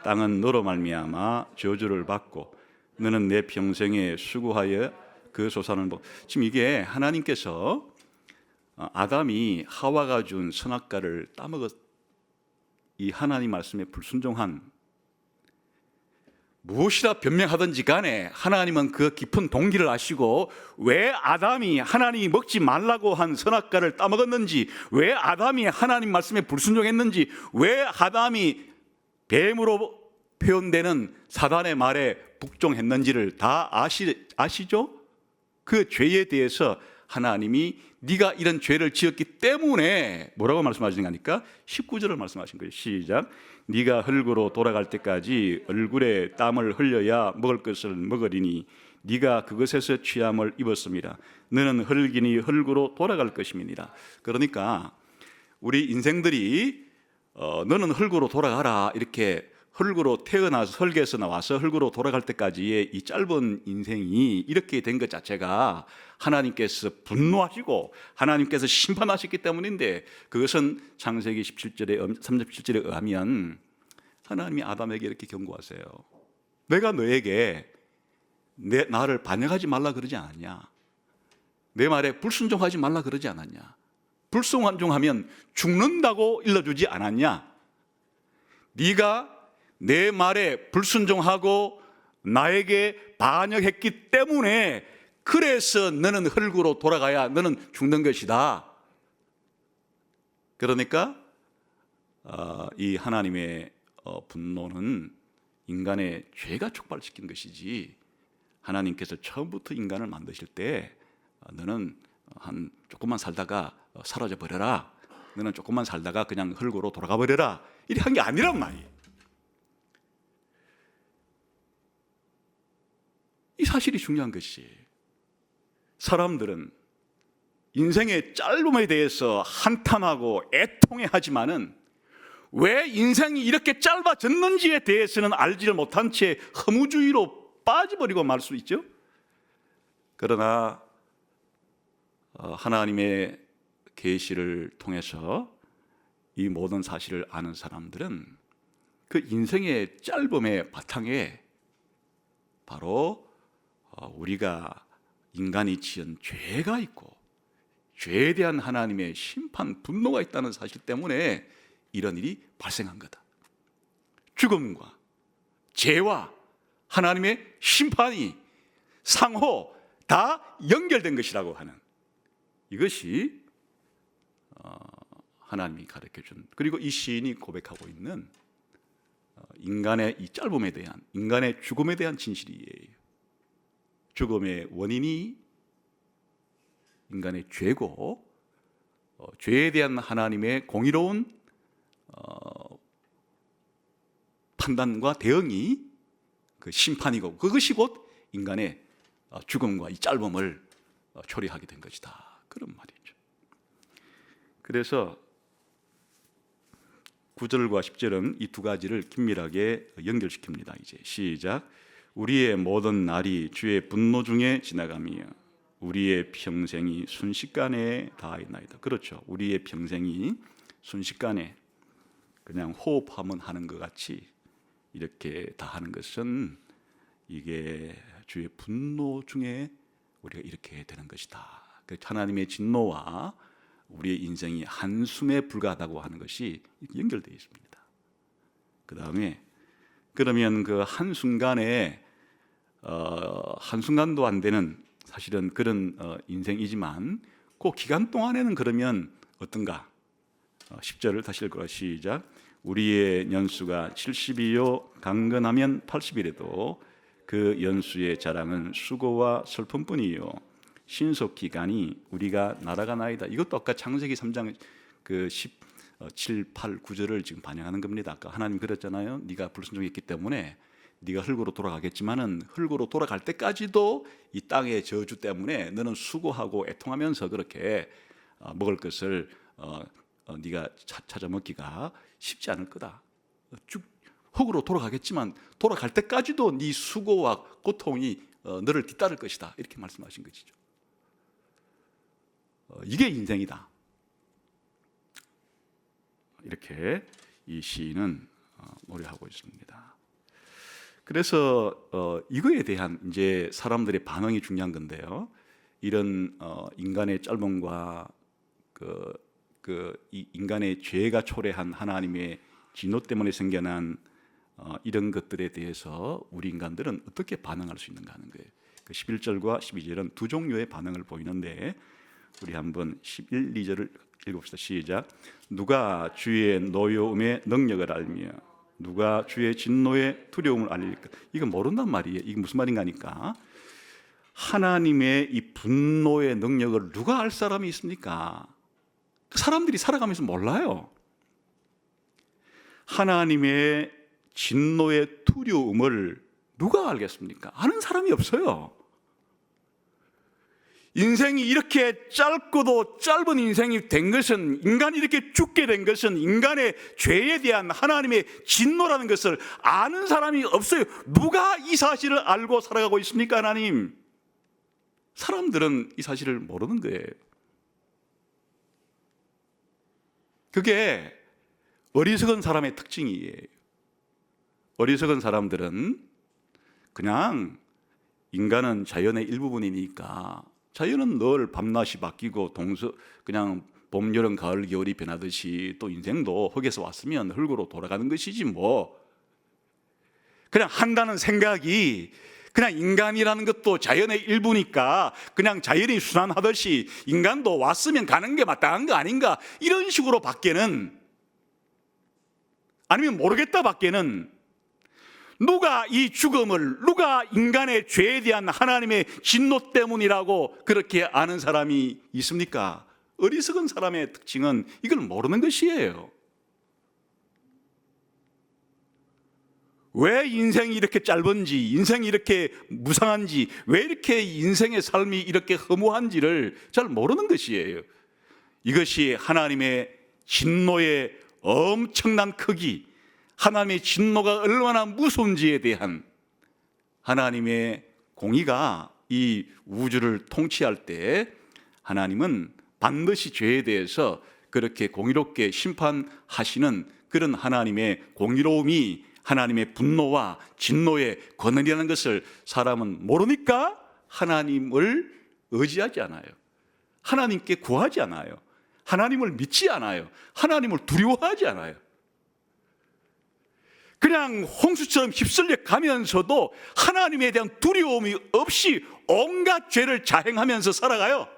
땅은 너로 말미암아 저주를 받고 너는 내 평생에 수고하여 그 소산을 먹. 지금 이게 하나님께서 아담이 하와가 준 선악과를 따먹었, 이 하나님 말씀에 불순종한, 무엇이라 변명하든지 간에 하나님은 그 깊은 동기를 아시고 왜 아담이 하나님이 먹지 말라고 한 선악과를 따먹었는지, 왜 아담이 하나님 말씀에 불순종했는지, 왜 아담이 뱀으로 표현되는 사단의 말에 복종했는지를 다 아시죠? 그 죄에 대해서 하나님이 네가 이런 죄를 지었기 때문에 뭐라고 말씀하시는 거니까 19절을 말씀하신 거예요. 시작. 네가 흙으로 돌아갈 때까지 얼굴에 땀을 흘려야 먹을 것을 먹으리니 네가 그것에서 취함을 입었습니다. 너는 흙이니 흙으로 돌아갈 것임이니라. 그러니까 우리 인생들이 너는 흙으로 돌아가라, 이렇게 흙으로 태어나서 흙에서 나와서 흙으로 돌아갈 때까지의 이 짧은 인생이 이렇게 된 것 자체가 하나님께서 분노하시고 하나님께서 심판하셨기 때문인데, 그것은 창세기 37절에 의하면 하나님이 아담에게 이렇게 경고하세요. 내가 너에게 나를 반역하지 말라 그러지 않았냐? 내 말에 불순종하지 말라 그러지 않았냐? 불순종하면 죽는다고 일러주지 않았냐? 네가 내 말에 불순종하고 나에게 반역했기 때문에 그래서 너는 흙으로 돌아가야 너는 죽는 것이다. 그러니까 이 하나님의 분노는 인간의 죄가 촉발시킨 것이지, 하나님께서 처음부터 인간을 만드실 때 너는 한 조금만 살다가 사라져 버려라, 너는 조금만 살다가 그냥 흙으로 돌아가 버려라, 이렇게 한 게 아니란 말이에요. 이 사실이 중요한 것이, 사람들은 인생의 짧음에 대해서 한탄하고 애통해하지만은 왜 인생이 이렇게 짧아졌는지에 대해서는 알지를 못한 채 허무주의로 빠져버리고 말 수 있죠. 그러나 하나님의 계시를 통해서 이 모든 사실을 아는 사람들은 그 인생의 짧음의 바탕에 바로 우리가 인간이 지은 죄가 있고 죄에 대한 하나님의 심판, 분노가 있다는 사실 때문에 이런 일이 발생한 거다. 죽음과 죄와 하나님의 심판이 상호 다 연결된 것이라고 하는, 이것이 하나님이 가르쳐준, 그리고 이 시인이 고백하고 있는 인간의 이 짧음에 대한, 인간의 죽음에 대한 진실이에요. 죽음의 원인이 인간의 죄고, 죄에 대한 하나님의 공의로운 판단과 대응이 그 심판이고, 그것이 곧 인간의 죽음과 이 짧음을 초래하게 된 것이다, 그런 말이죠. 그래서 9절과 10절은 이 두 가지를 긴밀하게 연결시킵니다. 이제 시작. 우리의 모든 날이 주의 분노 중에 지나가며 우리의 평생이 순식간에 다하나이다. 그렇죠. 우리의 평생이 순식간에 그냥 호흡하면 하는 것 같이 이렇게 다하는 것은 이게 주의 분노 중에 우리가 이렇게 되는 것이다. 하나님의 진노와 우리의 인생이 한숨에 불과하다고 하는 것이 연결되어 있습니다. 그 다음에 그러면 그 한순간에 한순간도 안 되는 사실은 그런 인생이지만 그 기간 동안에는 그러면 어떤가? 10절을 다시 읽어라. 시작. 우리의 연수가 70이요 강건하면 80이라도 그 연수의 자랑은 수고와 슬픔뿐이요 신속 기간이 우리가 날아가나이다. 이것도 아까 창세기 3장 그 17, 8, 9절을 지금 반영하는 겁니다. 아까 하나님 그랬잖아요. 네가 불순종했기 때문에 네가 흙으로 돌아가겠지만은 흙으로 돌아갈 때까지도 이 땅의 저주 때문에 너는 수고하고 애통하면서 그렇게 먹을 것을 네가 찾아 먹기가 쉽지 않을 거다. 쭉 흙으로 돌아가겠지만 돌아갈 때까지도 네 수고와 고통이 너를 뒤따를 것이다. 이렇게 말씀하신 것이죠. 이게 인생이다. 이렇게 이 시인은 노래하고 있습니다. 그래서 이거에 대한 이제 사람들의 반응이 중요한 건데요. 이런 인간의 짧음과 이 인간의 죄가 초래한 하나님의 진노 때문에 생겨난 이런 것들에 대해서 우리 인간들은 어떻게 반응할 수 있는가 하는 거예요. 그 11절과 12절은 두 종류의 반응을 보이는데 우리 한번 11, 2절을 읽읍시다. 시작. 누가 주의 노여움의 능력을 알며 누가 주의 진노의 두려움을 알릴까? 이거 모른단 말이에요. 이게 무슨 말인가 하니까 하나님의 이 분노의 능력을 누가 알 사람이 있습니까? 사람들이 살아가면서 몰라요. 하나님의 진노의 두려움을 누가 알겠습니까? 아는 사람이 없어요. 인생이 이렇게 짧고도 짧은 인생이 된 것은, 인간이 이렇게 죽게 된 것은 인간의 죄에 대한 하나님의 진노라는 것을 아는 사람이 없어요. 누가 이 사실을 알고 살아가고 있습니까? 하나님. 사람들은 이 사실을 모르는 거예요. 그게 어리석은 사람의 특징이에요. 어리석은 사람들은 그냥 인간은 자연의 일부분이니까 자연은 늘 밤낮이 바뀌고 그냥 봄, 여름, 가을, 겨울이 변하듯이 또 인생도 흙에서 왔으면 흙으로 돌아가는 것이지 뭐. 그냥 한다는 생각이 그냥 인간이라는 것도 자연의 일부니까 그냥 자연이 순환하듯이 인간도 왔으면 가는 게 마땅한 거 아닌가, 이런 식으로 밖에는, 아니면 모르겠다 밖에는 누가 이 죽음을, 누가 인간의 죄에 대한 하나님의 진노 때문이라고 그렇게 아는 사람이 있습니까? 어리석은 사람의 특징은 이걸 모르는 것이에요. 왜 인생이 이렇게 짧은지, 인생이 이렇게 무상한지, 왜 이렇게 인생의 삶이 이렇게 허무한지를 잘 모르는 것이에요. 이것이 하나님의 진노의 엄청난 크기, 하나님의 진노가 얼마나 무서운지에 대한 하나님의 공의가 이 우주를 통치할 때 하나님은 반드시 죄에 대해서 그렇게 공의롭게 심판하시는 그런 하나님의 공의로움이 하나님의 분노와 진노의 권한이라는 것을 사람은 모르니까 하나님을 의지하지 않아요. 하나님께 구하지 않아요. 하나님을 믿지 않아요. 하나님을 두려워하지 않아요. 그냥 홍수처럼 휩쓸려 가면서도 하나님에 대한 두려움이 없이 온갖 죄를 자행하면서 살아가요.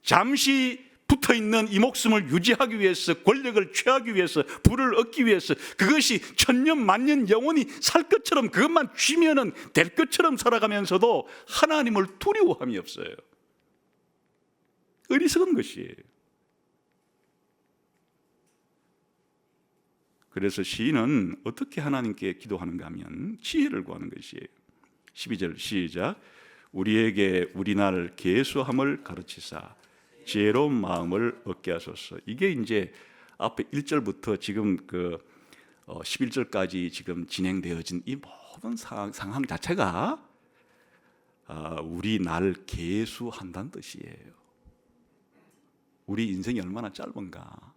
잠시 붙어있는 이 목숨을 유지하기 위해서, 권력을 취하기 위해서, 부를 얻기 위해서, 그것이 천년 만년 영원히 살 것처럼, 그것만 쥐면은 될 것처럼 살아가면서도 하나님을 두려워함이 없어요. 어리석은 것이에요. 그래서 시인은 어떻게 하나님께 기도하는가 하면 지혜를 구하는 것이에요. 12절 시작. 우리에게 우리 날 계수함을 가르치사 지혜로운 마음을 얻게 하소서. 이게 이제 앞에 1절부터 지금 11절까지 지금 진행되어진 이 모든 상황 자체가 우리 날 계수한다는 뜻이에요. 우리 인생이 얼마나 짧은가.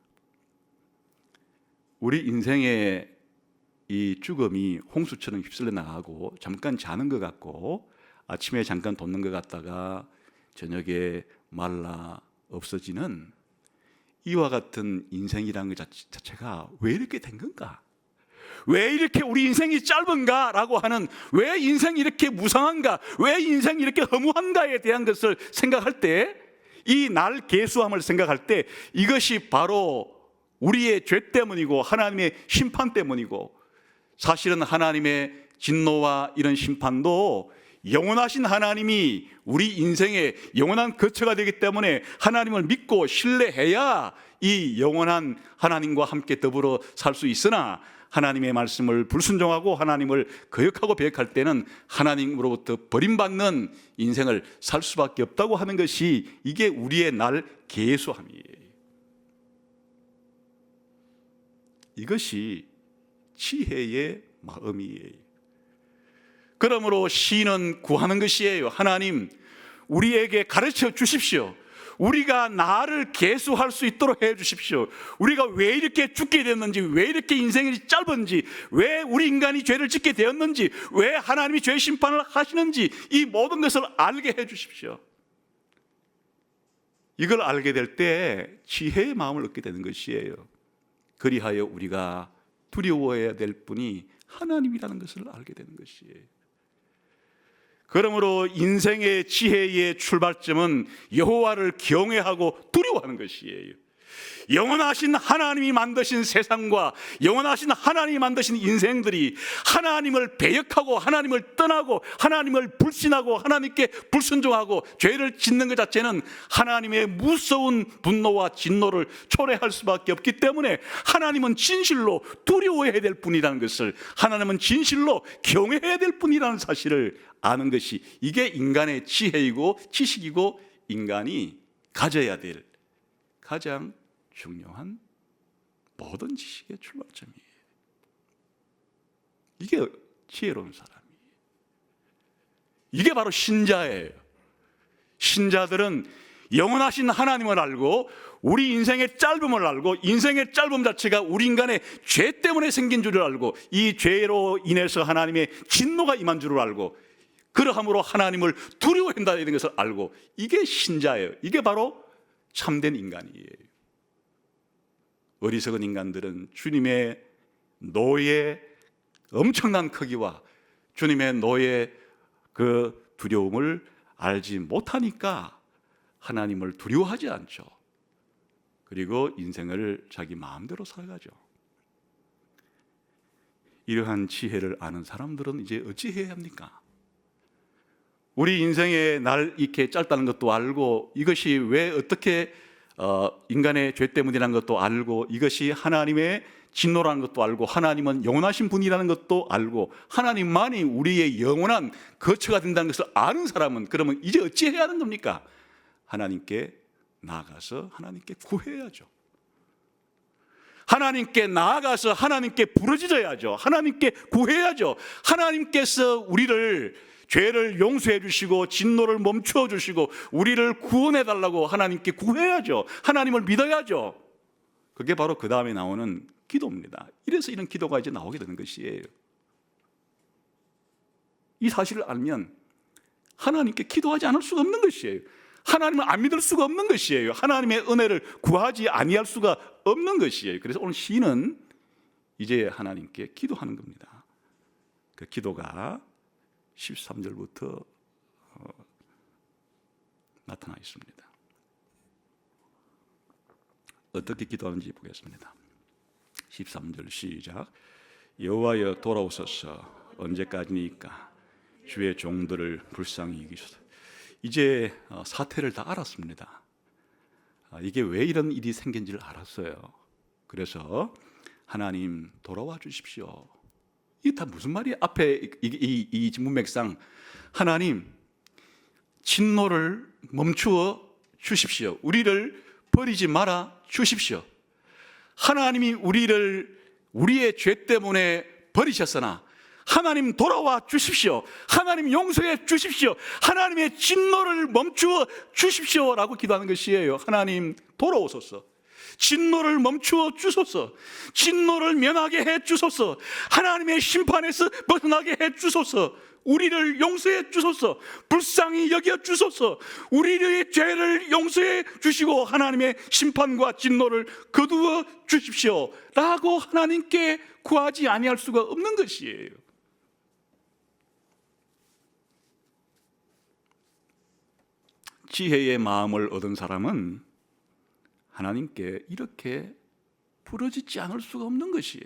우리 인생의 이 죽음이 홍수처럼 휩쓸려 나가고 잠깐 자는 것 같고 아침에 잠깐 돋는 것 같다가 저녁에 말라 없어지는 이와 같은 인생이라는 것 자체가 왜 이렇게 된 건가? 왜 이렇게 우리 인생이 짧은가? 라고 하는, 왜 인생이 이렇게 무상한가? 왜 인생이 이렇게 허무한가에 대한 것을 생각할 때, 이 날 계수함을 생각할 때 이것이 바로 우리의 죄 때문이고 하나님의 심판 때문이고, 사실은 하나님의 진노와 이런 심판도 영원하신 하나님이 우리 인생의 영원한 거처가 되기 때문에 하나님을 믿고 신뢰해야 이 영원한 하나님과 함께 더불어 살 수 있으나, 하나님의 말씀을 불순종하고 하나님을 거역하고 배역할 때는 하나님으로부터 버림받는 인생을 살 수밖에 없다고 하는 것이, 이게 우리의 날 계수함이에요. 이것이 지혜의 마음이에요. 그러므로 시인은 구하는 것이에요. 하나님, 우리에게 가르쳐 주십시오. 우리가 나를 계수할 수 있도록 해 주십시오. 우리가 왜 이렇게 죽게 됐는지, 왜 이렇게 인생이 짧은지, 왜 우리 인간이 죄를 짓게 되었는지, 왜 하나님이 죄 심판을 하시는지, 이 모든 것을 알게 해 주십시오. 이걸 알게 될 때 지혜의 마음을 얻게 되는 것이에요. 그리하여 우리가 두려워해야 될 분이 하나님이라는 것을 알게 되는 것이에요. 그러므로 인생의 지혜의 출발점은 여호와를 경외하고 두려워하는 것이에요. 영원하신 하나님이 만드신 세상과 영원하신 하나님이 만드신 인생들이 하나님을 배역하고 하나님을 떠나고 하나님을 불신하고 하나님께 불순종하고 죄를 짓는 것 자체는 하나님의 무서운 분노와 진노를 초래할 수밖에 없기 때문에 하나님은 진실로 두려워해야 될 분이라는 것을, 하나님은 진실로 경외해야 될 분이라는 사실을 아는 것이, 이게 인간의 지혜이고 지식이고 인간이 가져야 될 가장 중요한 모든 지식의 출발점이에요. 이게 지혜로운 사람이에요. 이게 바로 신자예요. 신자들은 영원하신 하나님을 알고 우리 인생의 짧음을 알고, 인생의 짧음 자체가 우리 인간의 죄 때문에 생긴 줄을 알고, 이 죄로 인해서 하나님의 진노가 임한 줄을 알고, 그러함으로 하나님을 두려워한다는 것을 알고, 이게 신자예요. 이게 바로 참된 인간이에요. 어리석은 인간들은 주님의 노의 엄청난 크기와 주님의 노의 그 두려움을 알지 못하니까 하나님을 두려워하지 않죠. 그리고 인생을 자기 마음대로 살아가죠. 이러한 지혜를 아는 사람들은 이제 어찌해야 합니까? 우리 인생의 날 이렇게 짧다는 것도 알고, 이것이 왜 어떻게 인간의 죄 때문이라는 것도 알고, 이것이 하나님의 진노라는 것도 알고, 하나님은 영원하신 분이라는 것도 알고, 하나님만이 우리의 영원한 거처가 된다는 것을 아는 사람은 그러면 이제 어찌해야 하는 겁니까? 하나님께 나아가서 하나님께 구해야죠. 하나님께 나아가서 하나님께 부르짖어야죠. 하나님께 구해야죠. 하나님께서 우리를, 죄를 용서해 주시고 진노를 멈추어 주시고 우리를 구원해 달라고 하나님께 구해야죠. 하나님을 믿어야죠. 그게 바로 그 다음에 나오는 기도입니다. 이래서 이런 기도가 이제 나오게 되는 것이에요. 이 사실을 알면 하나님께 기도하지 않을 수가 없는 것이에요. 하나님을 안 믿을 수가 없는 것이에요. 하나님의 은혜를 구하지 아니할 수가 없는 것이에요. 그래서 오늘 시인은 이제 하나님께 기도하는 겁니다. 그 기도가 13절부터 나타나 있습니다. 어떻게 기도하는지 보겠습니다. 13절 시작. 여호와여 돌아오소서, 언제까지니까 주의 종들을 불쌍히 여기소서. 이제 사태를 다 알았습니다. 이게 왜 이런 일이 생긴지를 알았어요. 그래서 하나님 돌아와 주십시오. 이게 다 무슨 말이에요? 앞에 이 문맥상 하나님 진노를 멈추어 주십시오. 우리를 버리지 말아 주십시오. 하나님이 우리를 우리의 죄 때문에 버리셨으나 하나님 돌아와 주십시오. 하나님 용서해 주십시오. 하나님의 진노를 멈추어 주십시오라고 기도하는 것이에요. 하나님 돌아오소서. 진노를 멈추어 주소서. 진노를 면하게 해 주소서. 하나님의 심판에서 벗어나게 해 주소서. 우리를 용서해 주소서. 불쌍히 여겨 주소서. 우리의 죄를 용서해 주시고 하나님의 심판과 진노를 거두어 주십시오 라고 하나님께 구하지 아니할 수가 없는 것이에요. 지혜의 마음을 얻은 사람은 하나님께 이렇게 부르짖지 않을 수가 없는 것이에요.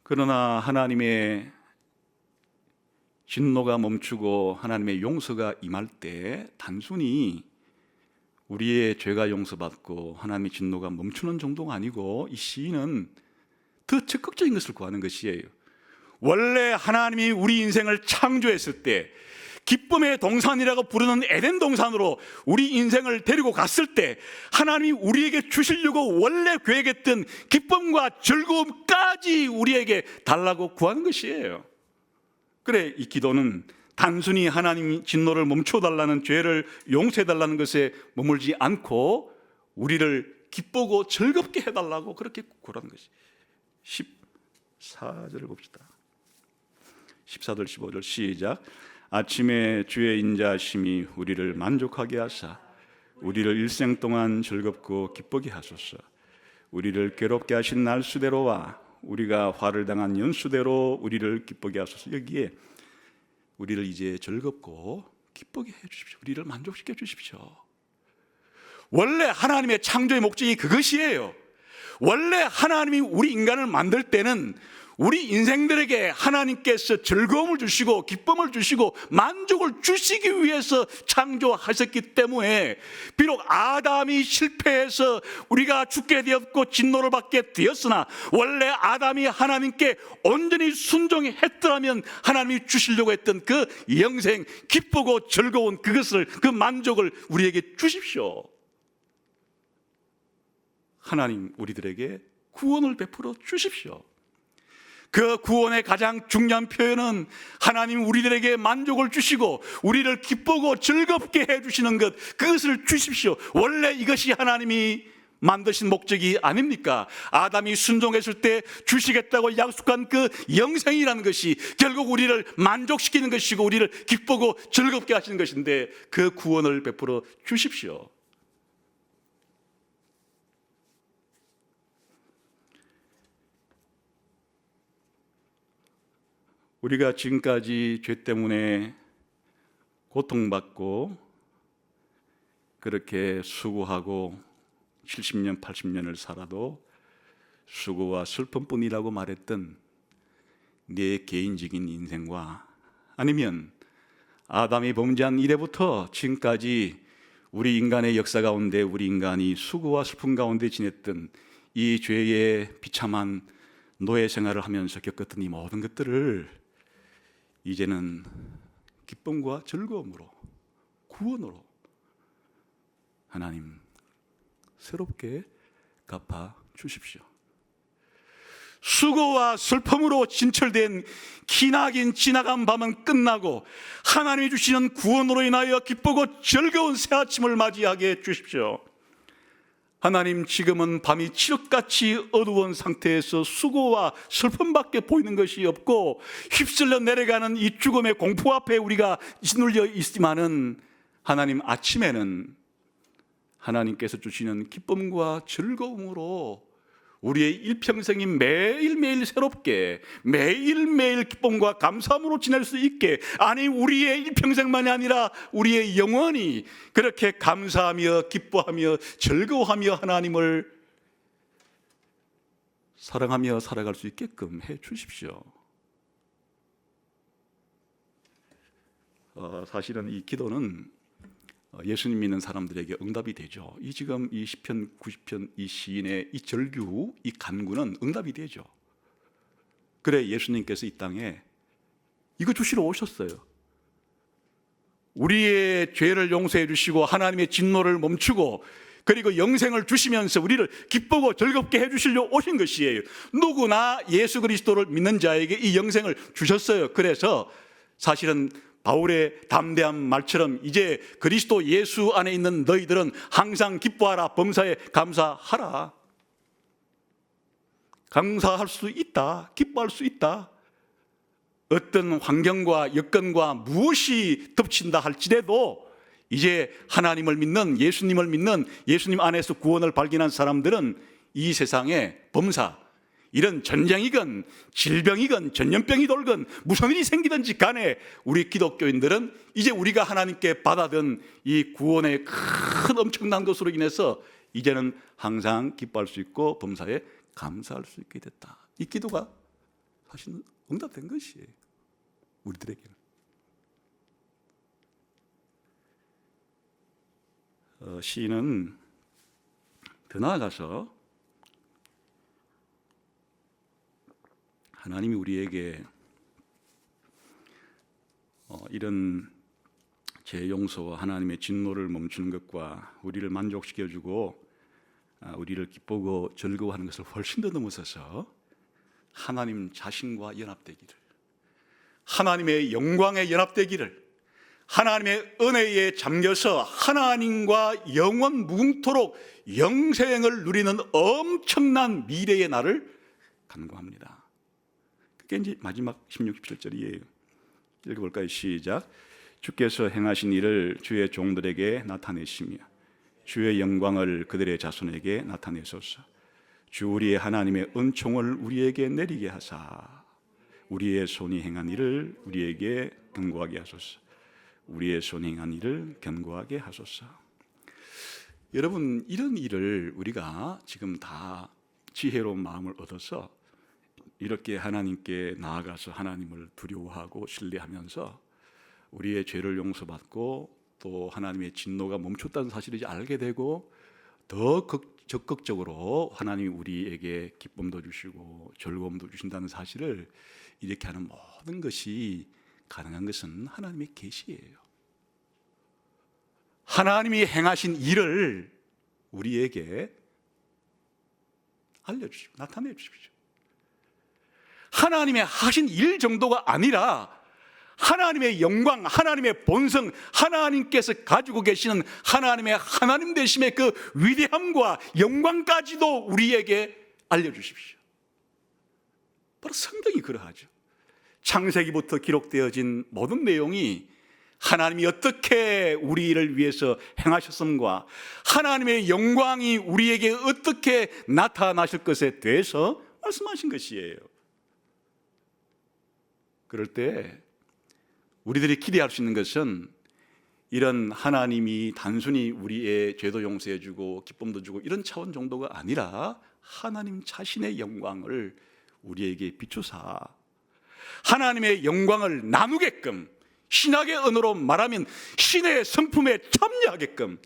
그러나 하나님의 진노가 멈추고 하나님의 용서가 임할 때 단순히 우리의 죄가 용서받고 하나님의 진노가 멈추는 정도가 아니고 이 시인은 더 적극적인 것을 구하는 것이에요. 원래 하나님이 우리 인생을 창조했을 때 기쁨의 동산이라고 부르는 에덴 동산으로 우리 인생을 데리고 갔을 때 하나님이 우리에게 주시려고 원래 계획했던 기쁨과 즐거움까지 우리에게 달라고 구하는 것이에요. 그래, 이 기도는 단순히 하나님이 진노를 멈춰달라는, 죄를 용서해달라는 것에 머물지 않고 우리를 기쁘고 즐겁게 해달라고 그렇게 구하는 것이. 14절을 봅시다. 14절 15절 시작. 아침에 주의 인자하심이 우리를 만족하게 하사 우리를 일생 동안 즐겁고 기쁘게 하소서. 우리를 괴롭게 하신 날수대로와 우리가 화를 당한 연수대로 우리를 기쁘게 하소서. 여기에 우리를 이제 즐겁고 기쁘게 해 주십시오. 우리를 만족시켜 주십시오. 원래 하나님의 창조의 목적이 그것이에요. 원래 하나님이 우리 인간을 만들 때는 우리 인생들에게 하나님께서 즐거움을 주시고 기쁨을 주시고 만족을 주시기 위해서 창조하셨기 때문에 비록 아담이 실패해서 우리가 죽게 되었고 진노를 받게 되었으나 원래 아담이 하나님께 온전히 순종했더라면 하나님이 주시려고 했던 그 영생, 기쁘고 즐거운 그것을, 그 만족을 우리에게 주십시오. 하나님 우리들에게 구원을 베풀어 주십시오. 그 구원의 가장 중요한 표현은 하나님 우리들에게 만족을 주시고 우리를 기쁘고 즐겁게 해주시는 것, 그것을 주십시오. 원래 이것이 하나님이 만드신 목적이 아닙니까? 아담이 순종했을 때 주시겠다고 약속한 그 영생이라는 것이 결국 우리를 만족시키는 것이고 우리를 기쁘고 즐겁게 하시는 것인데 그 구원을 베풀어 주십시오. 우리가 지금까지 죄 때문에 고통받고 그렇게 수고하고 70년, 80년을 살아도 수고와 슬픔뿐이라고 말했던 내 개인적인 인생과 아니면 아담이 범죄한 이래부터 지금까지 우리 인간의 역사 가운데 우리 인간이 수고와 슬픔 가운데 지냈던 이 죄의 비참한 노예 생활을 하면서 겪었던 이 모든 것들을 이제는 기쁨과 즐거움으로, 구원으로 하나님 새롭게 갚아 주십시오. 수고와 슬픔으로 진철된 기나긴 지나간 밤은 끝나고 하나님이 주시는 구원으로 인하여 기쁘고 즐거운 새 아침을 맞이하게 해 주십시오. 하나님, 지금은 밤이 칠흑같이 어두운 상태에서 수고와 슬픔밖에 보이는 것이 없고 휩쓸려 내려가는 이 죽음의 공포 앞에 우리가 짓눌려 있지만은 하나님, 아침에는 하나님께서 주시는 기쁨과 즐거움으로 우리의 일평생이 매일매일 새롭게 매일매일 기쁨과 감사함으로 지낼 수 있게, 아니 우리의 일평생만이 아니라 우리의 영원히 그렇게 감사하며 기뻐하며 즐거워하며 하나님을 사랑하며 살아갈 수 있게끔 해 주십시오. 사실은 이 기도는 예수님 믿는 사람들에게 응답이 되죠. 이 지금 이 시편 90편 이 시인의 이 절규, 이 간구는 응답이 되죠. 그래, 예수님께서 이 땅에 이거 주시러 오셨어요. 우리의 죄를 용서해 주시고 하나님의 진노를 멈추고 그리고 영생을 주시면서 우리를 기쁘고 즐겁게 해주시려 오신 것이에요. 누구나 예수 그리스도를 믿는 자에게 이 영생을 주셨어요. 그래서 사실은 바울의 담대한 말처럼 이제 그리스도 예수 안에 있는 너희들은 항상 기뻐하라, 범사에 감사하라. 감사할 수 있다, 기뻐할 수 있다. 어떤 환경과 여건과 무엇이 덮친다 할지라도 이제 하나님을 믿는, 예수님을 믿는, 예수님 안에서 구원을 발견한 사람들은 이 세상에 범사, 이런 전쟁이건 질병이건 전염병이 돌건 무슨 일이 생기든지 간에 우리 기독교인들은 이제 우리가 하나님께 받아든 이 구원의 큰 엄청난 것으로 인해서 이제는 항상 기뻐할 수 있고 범사에 감사할 수 있게 됐다. 이 기도가 사실은 응답된 것이에요, 우리들에게는. 시인은 더 나아가서 하나님이 우리에게 이런 죄 용서와 하나님의 진노를 멈추는 것과 우리를 만족시켜주고 우리를 기쁘고 즐거워하는 것을 훨씬 더 넘어서서 하나님 자신과 연합되기를, 하나님의 영광에 연합되기를, 하나님의 은혜에 잠겨서 하나님과 영원 무궁토록 영생을 누리는 엄청난 미래의 날을 간구합니다. 그게 이제 마지막 16, 17절이에요. 읽어볼까요? 시작. 주께서 행하신 일을 주의 종들에게 나타내시며 주의 영광을 그들의 자손에게 나타내소서. 주 우리의 하나님의 은총을 우리에게 내리게 하사 우리의 손이 행한 일을 우리에게 견고하게 하소서. 우리의 손이 행한 일을 견고하게 하소서. 여러분, 이런 일을 우리가 지금 다 지혜로운 마음을 얻어서 이렇게 하나님께 나아가서 하나님을 두려워하고 신뢰하면서 우리의 죄를 용서받고 또 하나님의 진노가 멈췄다는 사실을 이제 알게 되고 더 적극적으로 하나님이 우리에게 기쁨도 주시고 즐거움도 주신다는 사실을 이렇게 하는 모든 것이 가능한 것은 하나님의 계시예요. 하나님이 행하신 일을 우리에게 알려주십시오. 나타내 주십시오. 하나님의 하신 일 정도가 아니라 하나님의 영광, 하나님의 본성, 하나님께서 가지고 계시는 하나님의 하나님 되심의 그 위대함과 영광까지도 우리에게 알려주십시오. 바로 성경이 그러하죠. 창세기부터 기록되어진 모든 내용이 하나님이 어떻게 우리를 위해서 행하셨음과 하나님의 영광이 우리에게 어떻게 나타나실 것에 대해서 말씀하신 것이에요. 그럴 때 우리들이 기대할 수 있는 것은 이런 하나님이 단순히 우리의 죄도 용서해 주고 기쁨도 주고 이런 차원 정도가 아니라 하나님 자신의 영광을 우리에게 비추사 하나님의 영광을 나누게끔, 신학의 언어로 말하면 신의 성품에 참여하게끔,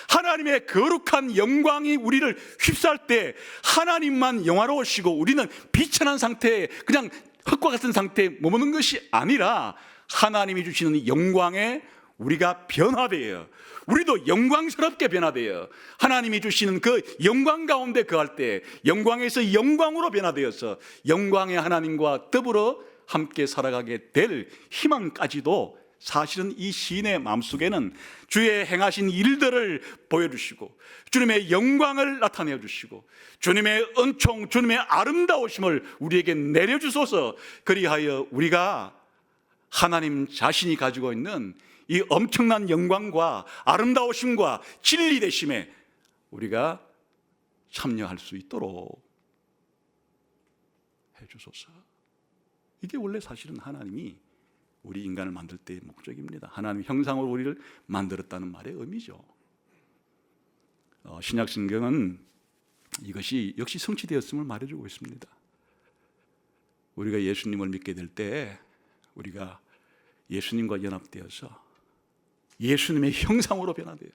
하나님의 거룩한 영광이 우리를 휩싸을 때 하나님만 영화로우시고 우리는 비천한 상태에 그냥 흙과 같은 상태에 머무는 것이 아니라 하나님이 주시는 영광에 우리가 변화되어 우리도 영광스럽게 변화되어 하나님이 주시는 그 영광 가운데 거할 때 영광에서 영광으로 변화되어서 영광의 하나님과 더불어 함께 살아가게 될 희망까지도 사실은 이 시인의 마음속에는 주의 행하신 일들을 보여주시고 주님의 영광을 나타내 주시고 주님의 은총, 주님의 아름다우심을 우리에게 내려주소서. 그리하여 우리가 하나님 자신이 가지고 있는 이 엄청난 영광과 아름다우심과 진리 되심에 우리가 참여할 수 있도록 해주소서. 이게 원래 사실은 하나님이 우리 인간을 만들 때의 목적입니다. 하나님 형상으로 우리를 만들었다는 말의 의미죠. 신약 성경은 이것이 역시 성취되었음을 말해주고 있습니다. 우리가 예수님을 믿게 될 때 우리가 예수님과 연합되어서 예수님의 형상으로 변화돼요.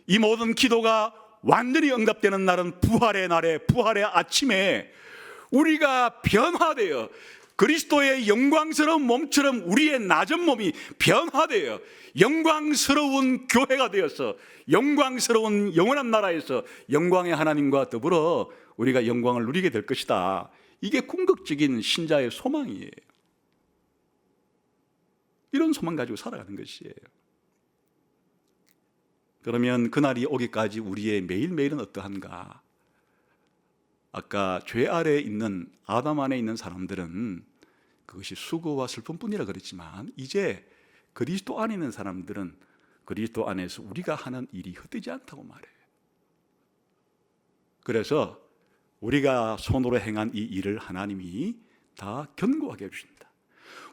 이 모든 기도가 완전히 응답되는 날은 부활의 날에, 부활의 아침에 우리가 변화되어 그리스도의 영광스러운 몸처럼 우리의 낮은 몸이 변화되어 영광스러운 교회가 되어서 영광스러운 영원한 나라에서 영광의 하나님과 더불어 우리가 영광을 누리게 될 것이다. 이게 궁극적인 신자의 소망이에요. 이런 소망 가지고 살아가는 것이에요. 그러면 그날이 오기까지 우리의 매일매일은 어떠한가? 아까 죄 아래에 있는 아담 안에 있는 사람들은 그것이 수고와 슬픔뿐이라 그랬지만 이제 그리스도 안에 있는 사람들은 그리스도 안에서 우리가 하는 일이 헛되지 않다고 말해요. 그래서 우리가 손으로 행한 이 일을 하나님이 다 견고하게 해주신다.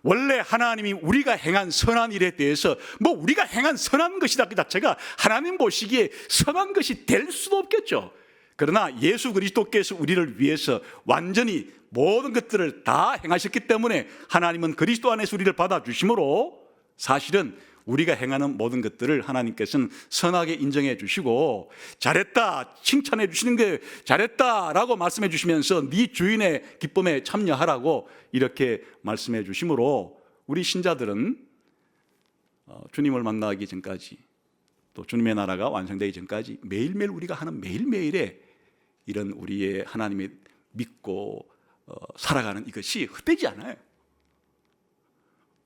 원래 하나님이 우리가 행한 선한 일에 대해서 우리가 행한 선한 것이다 그 자체가 하나님 보시기에 선한 것이 될 수도 없겠죠. 그러나 예수 그리스도께서 우리를 위해서 완전히 모든 것들을 다 행하셨기 때문에 하나님은 그리스도 안에서 우리를 받아주심으로 사실은 우리가 행하는 모든 것들을 하나님께서는 선하게 인정해 주시고 잘했다 칭찬해 주시는 게 잘했다라고 말씀해 주시면서 네 주인의 기쁨에 참여하라고 이렇게 말씀해 주심으로 우리 신자들은 주님을 만나기 전까지 또 주님의 나라가 완성되기 전까지 매일매일 우리가 하는 매일매일의 이런 우리의 하나님의 믿고 살아가는 이것이 헛되지 않아요.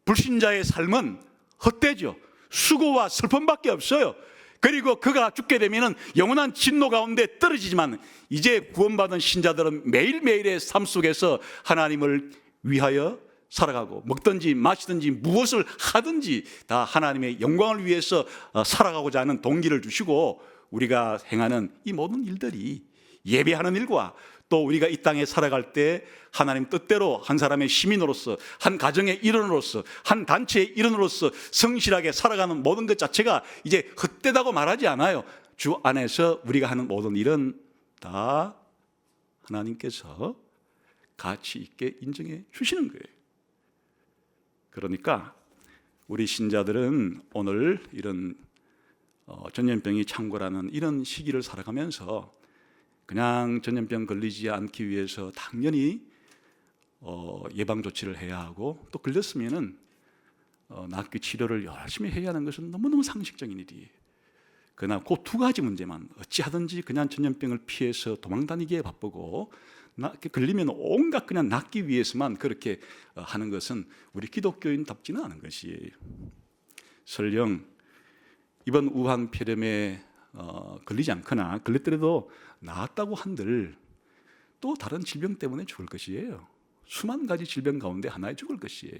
불신자의 삶은 헛되죠. 수고와 슬픔밖에 없어요. 그리고 그가 죽게 되면 영원한 진노 가운데 떨어지지만 이제 구원받은 신자들은 매일매일의 삶 속에서 하나님을 위하여 살아가고 먹든지 마시든지 무엇을 하든지 다 하나님의 영광을 위해서 살아가고자 하는 동기를 주시고 우리가 행하는 이 모든 일들이 예배하는 일과 또 우리가 이 땅에 살아갈 때 하나님 뜻대로 한 사람의 시민으로서 한 가정의 일원으로서 한 단체의 일원으로서 성실하게 살아가는 모든 것 자체가 이제 헛되다고 말하지 않아요. 주 안에서 우리가 하는 모든 일은 다 하나님께서 가치 있게 인정해 주시는 거예요. 그러니까 우리 신자들은 오늘 이런 전염병이 창궐하는 이런 시기를 살아가면서 그냥 전염병 걸리지 않기 위해서 당연히 예방 조치를 해야 하고 또 걸렸으면은 낫기 치료를 열심히 해야 하는 것은 너무너무 상식적인 일이에요. 그러나 그 두 가지 문제만 어찌하든지 그냥 전염병을 피해서 도망다니기에 바쁘고 걸리면 온갖 그냥 낫기 위해서만 그렇게 하는 것은 우리 기독교인답지는 않은 것이에요. 설령 이번 우한폐렴에 걸리지 않거나 걸렸더라도 나았다고 한들 또 다른 질병 때문에 죽을 것이에요. 수만 가지 질병 가운데 하나에 죽을 것이에요.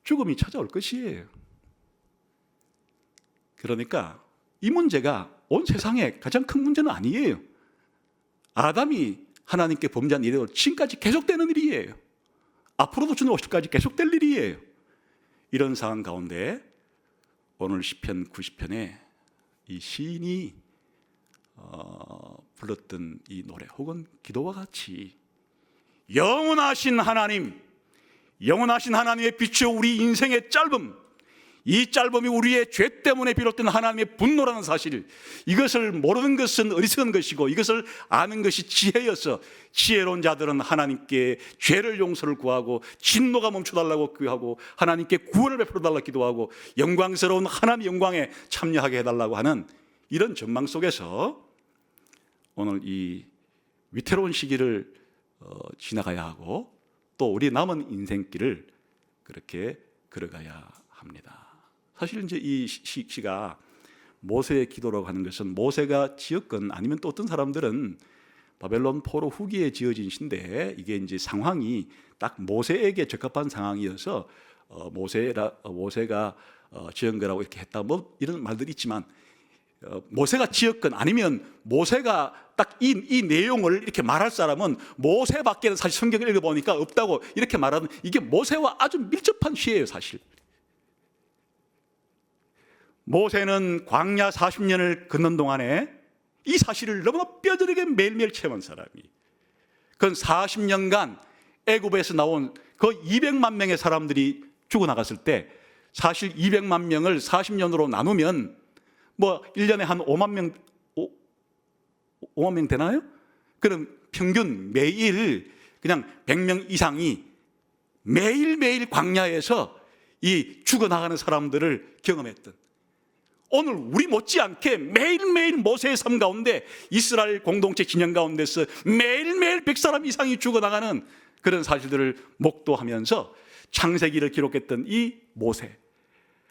죽음이 찾아올 것이에요. 그러니까 이 문제가 온 세상에 가장 큰 문제는 아니에요. 아담이 하나님께 범죄한 일이 지금까지 계속되는 일이에요. 앞으로도 주님 오실 때까지 계속될 일이에요. 이런 상황 가운데 오늘 시편 90편에 이 시인이 불렀던 이 노래 혹은 기도와 같이 영원하신 하나님, 영원하신 하나님의 빛이 우리 인생의 짧음, 이 짧음이 우리의 죄 때문에 비롯된 하나님의 분노라는 사실, 이것을 모르는 것은 어리석은 것이고 이것을 아는 것이 지혜여서 지혜로운 자들은 하나님께 죄를 용서를 구하고 진노가 멈춰달라고 구하고 하나님께 구원을 베풀어달라고 기도하고 영광스러운 하나님의 영광에 참여하게 해달라고 하는 이런 전망 속에서 오늘 이 위태로운 시기를 지나가야 하고 또 우리 남은 인생길을 그렇게 걸어가야 합니다. 사실 이제 이 시가 모세의 기도라고 하는 것은 모세가 지었건 아니면 또 어떤 사람들은 바벨론 포로 후기에 지어진 시인데 이게 이제 상황이 딱 모세에게 적합한 상황이어서 모세가 지은 거라고 이렇게 했다 뭐 이런 말들이 있지만 모세가 지었건 아니면 모세가 딱 이 내용을 이렇게 말할 사람은 모세밖에는 사실 성경을 읽어보니까 없다고 이렇게 말하는 이게 모세와 아주 밀접한 시예요. 사실 모세는 광야 40년을 걷는 동안에 이 사실을 너무나 뼈저리게 매일매일 체험한 사람이 그건 40년간 애굽에서 나온 그 200만 명의 사람들이 죽어나갔을 때 사실 200만 명을 40년으로 나누면 뭐 1년에 한 5만 명 되나요? 그럼 평균 매일 그냥 100명 이상이 매일매일 광야에서 이 죽어나가는 사람들을 경험했던, 오늘 우리 못지않게 매일매일 모세의 삶 가운데 이스라엘 공동체 진영 가운데서 매일매일 100사람 이상이 죽어나가는 그런 사실들을 목도하면서 창세기를 기록했던 이 모세,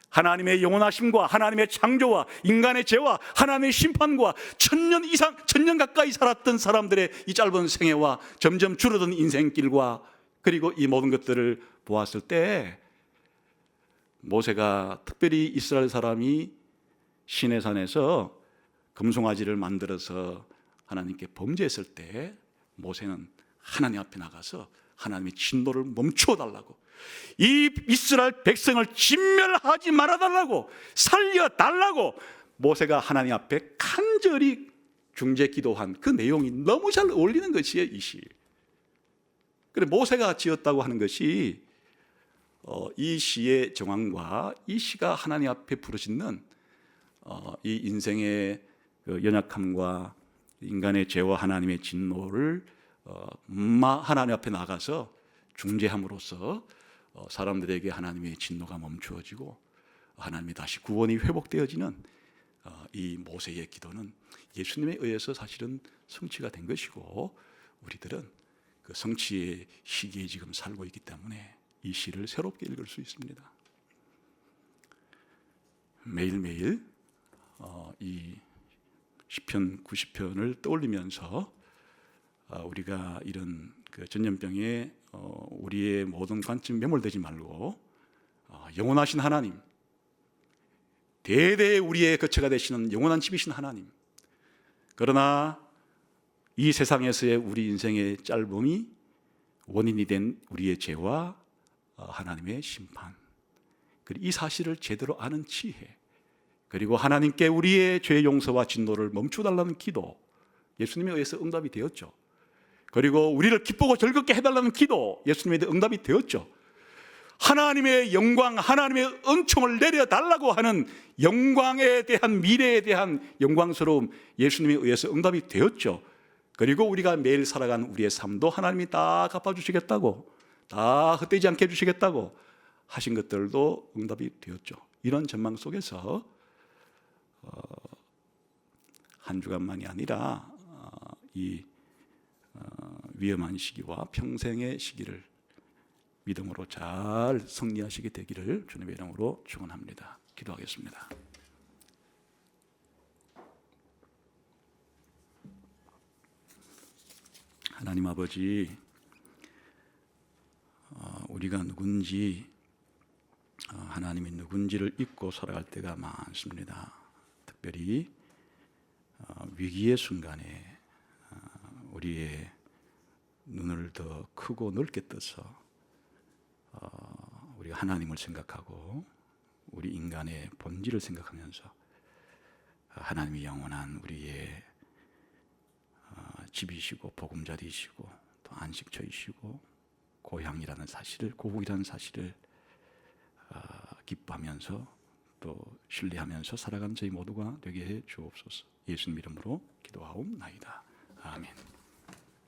하나님의 영원하심과 하나님의 창조와 인간의 죄와 하나님의 심판과 1000년 이상, 1000년 가까이 살았던 사람들의 이 짧은 생애와 점점 줄어든 인생길과 그리고 이 모든 것들을 보았을 때, 모세가 특별히 이스라엘 사람이 시내산에서 금송아지를 만들어서 하나님께 범죄했을 때 모세는 하나님 앞에 나가서 하나님의 진노를 멈추어 달라고, 이 이스라엘 백성을 진멸하지 말아달라고, 살려달라고 모세가 하나님 앞에 간절히 중재 기도한 그 내용이 너무 잘 어울리는 것이에요, 이 시. 그래, 모세가 지었다고 하는 것이 이 시의 정황과 이 시가 하나님 앞에 부르짖는 이 인생의 연약함과 인간의 죄와 하나님의 진노를 하나님 앞에 나가서 중재함으로써 사람들에게 하나님의 진노가 멈추어지고 하나님이 다시 구원이 회복되어지는 이 모세의 기도는 예수님에 의해서 사실은 성취가 된 것이고, 우리들은 그 성취의 시기에 지금 살고 있기 때문에 이 시를 새롭게 읽을 수 있습니다. 매일매일 이 시편 90편을 떠올리면서 우리가 이런 그 전염병에 우리의 모든 관점이 매몰되지 말고 영원하신 하나님, 대대 우리의 거처가 되시는 영원한 집이신 하나님, 그러나 이 세상에서의 우리 인생의 짧음이 원인이 된 우리의 죄와 하나님의 심판, 그리고 이 사실을 제대로 아는 지혜, 그리고 하나님께 우리의 죄 용서와 진노를 멈춰달라는 기도, 예수님에 의해서 응답이 되었죠. 그리고 우리를 기쁘고 즐겁게 해달라는 기도, 예수님에 대해 응답이 되었죠. 하나님의 영광, 하나님의 은총을 내려달라고 하는 영광에 대한, 미래에 대한 영광스러움, 예수님에 의해서 응답이 되었죠. 그리고 우리가 매일 살아가는 우리의 삶도 하나님이 다 갚아주시겠다고, 다 헛되지 않게 해주시겠다고 하신 것들도 응답이 되었죠. 이런 전망 속에서 한 주간만이 아니라 이 위험한 시기와 평생의 시기를 믿음으로 잘 승리하시게 되기를 주님의 이름으로 축원합니다. 기도하겠습니다. 하나님 아버지, 우리가 누군지, 하나님이 누군지를 잊고 살아갈 때가 많습니다. 특별히 위기의 순간에 우리의 눈을 더 크고 넓게 떠서 우리가 하나님을 생각하고 우리 인간의 본질을 생각하면서 하나님이 영원한 우리의 집이시고 보금자리이시고 또 안식처이시고 고향이라는 사실을, 고국이라는 사실을 기뻐하면서 또 신뢰하면서 살아가는 저희 모두가 되게 해 주옵소서. 예수님 이름으로 기도하옵나이다. 아멘.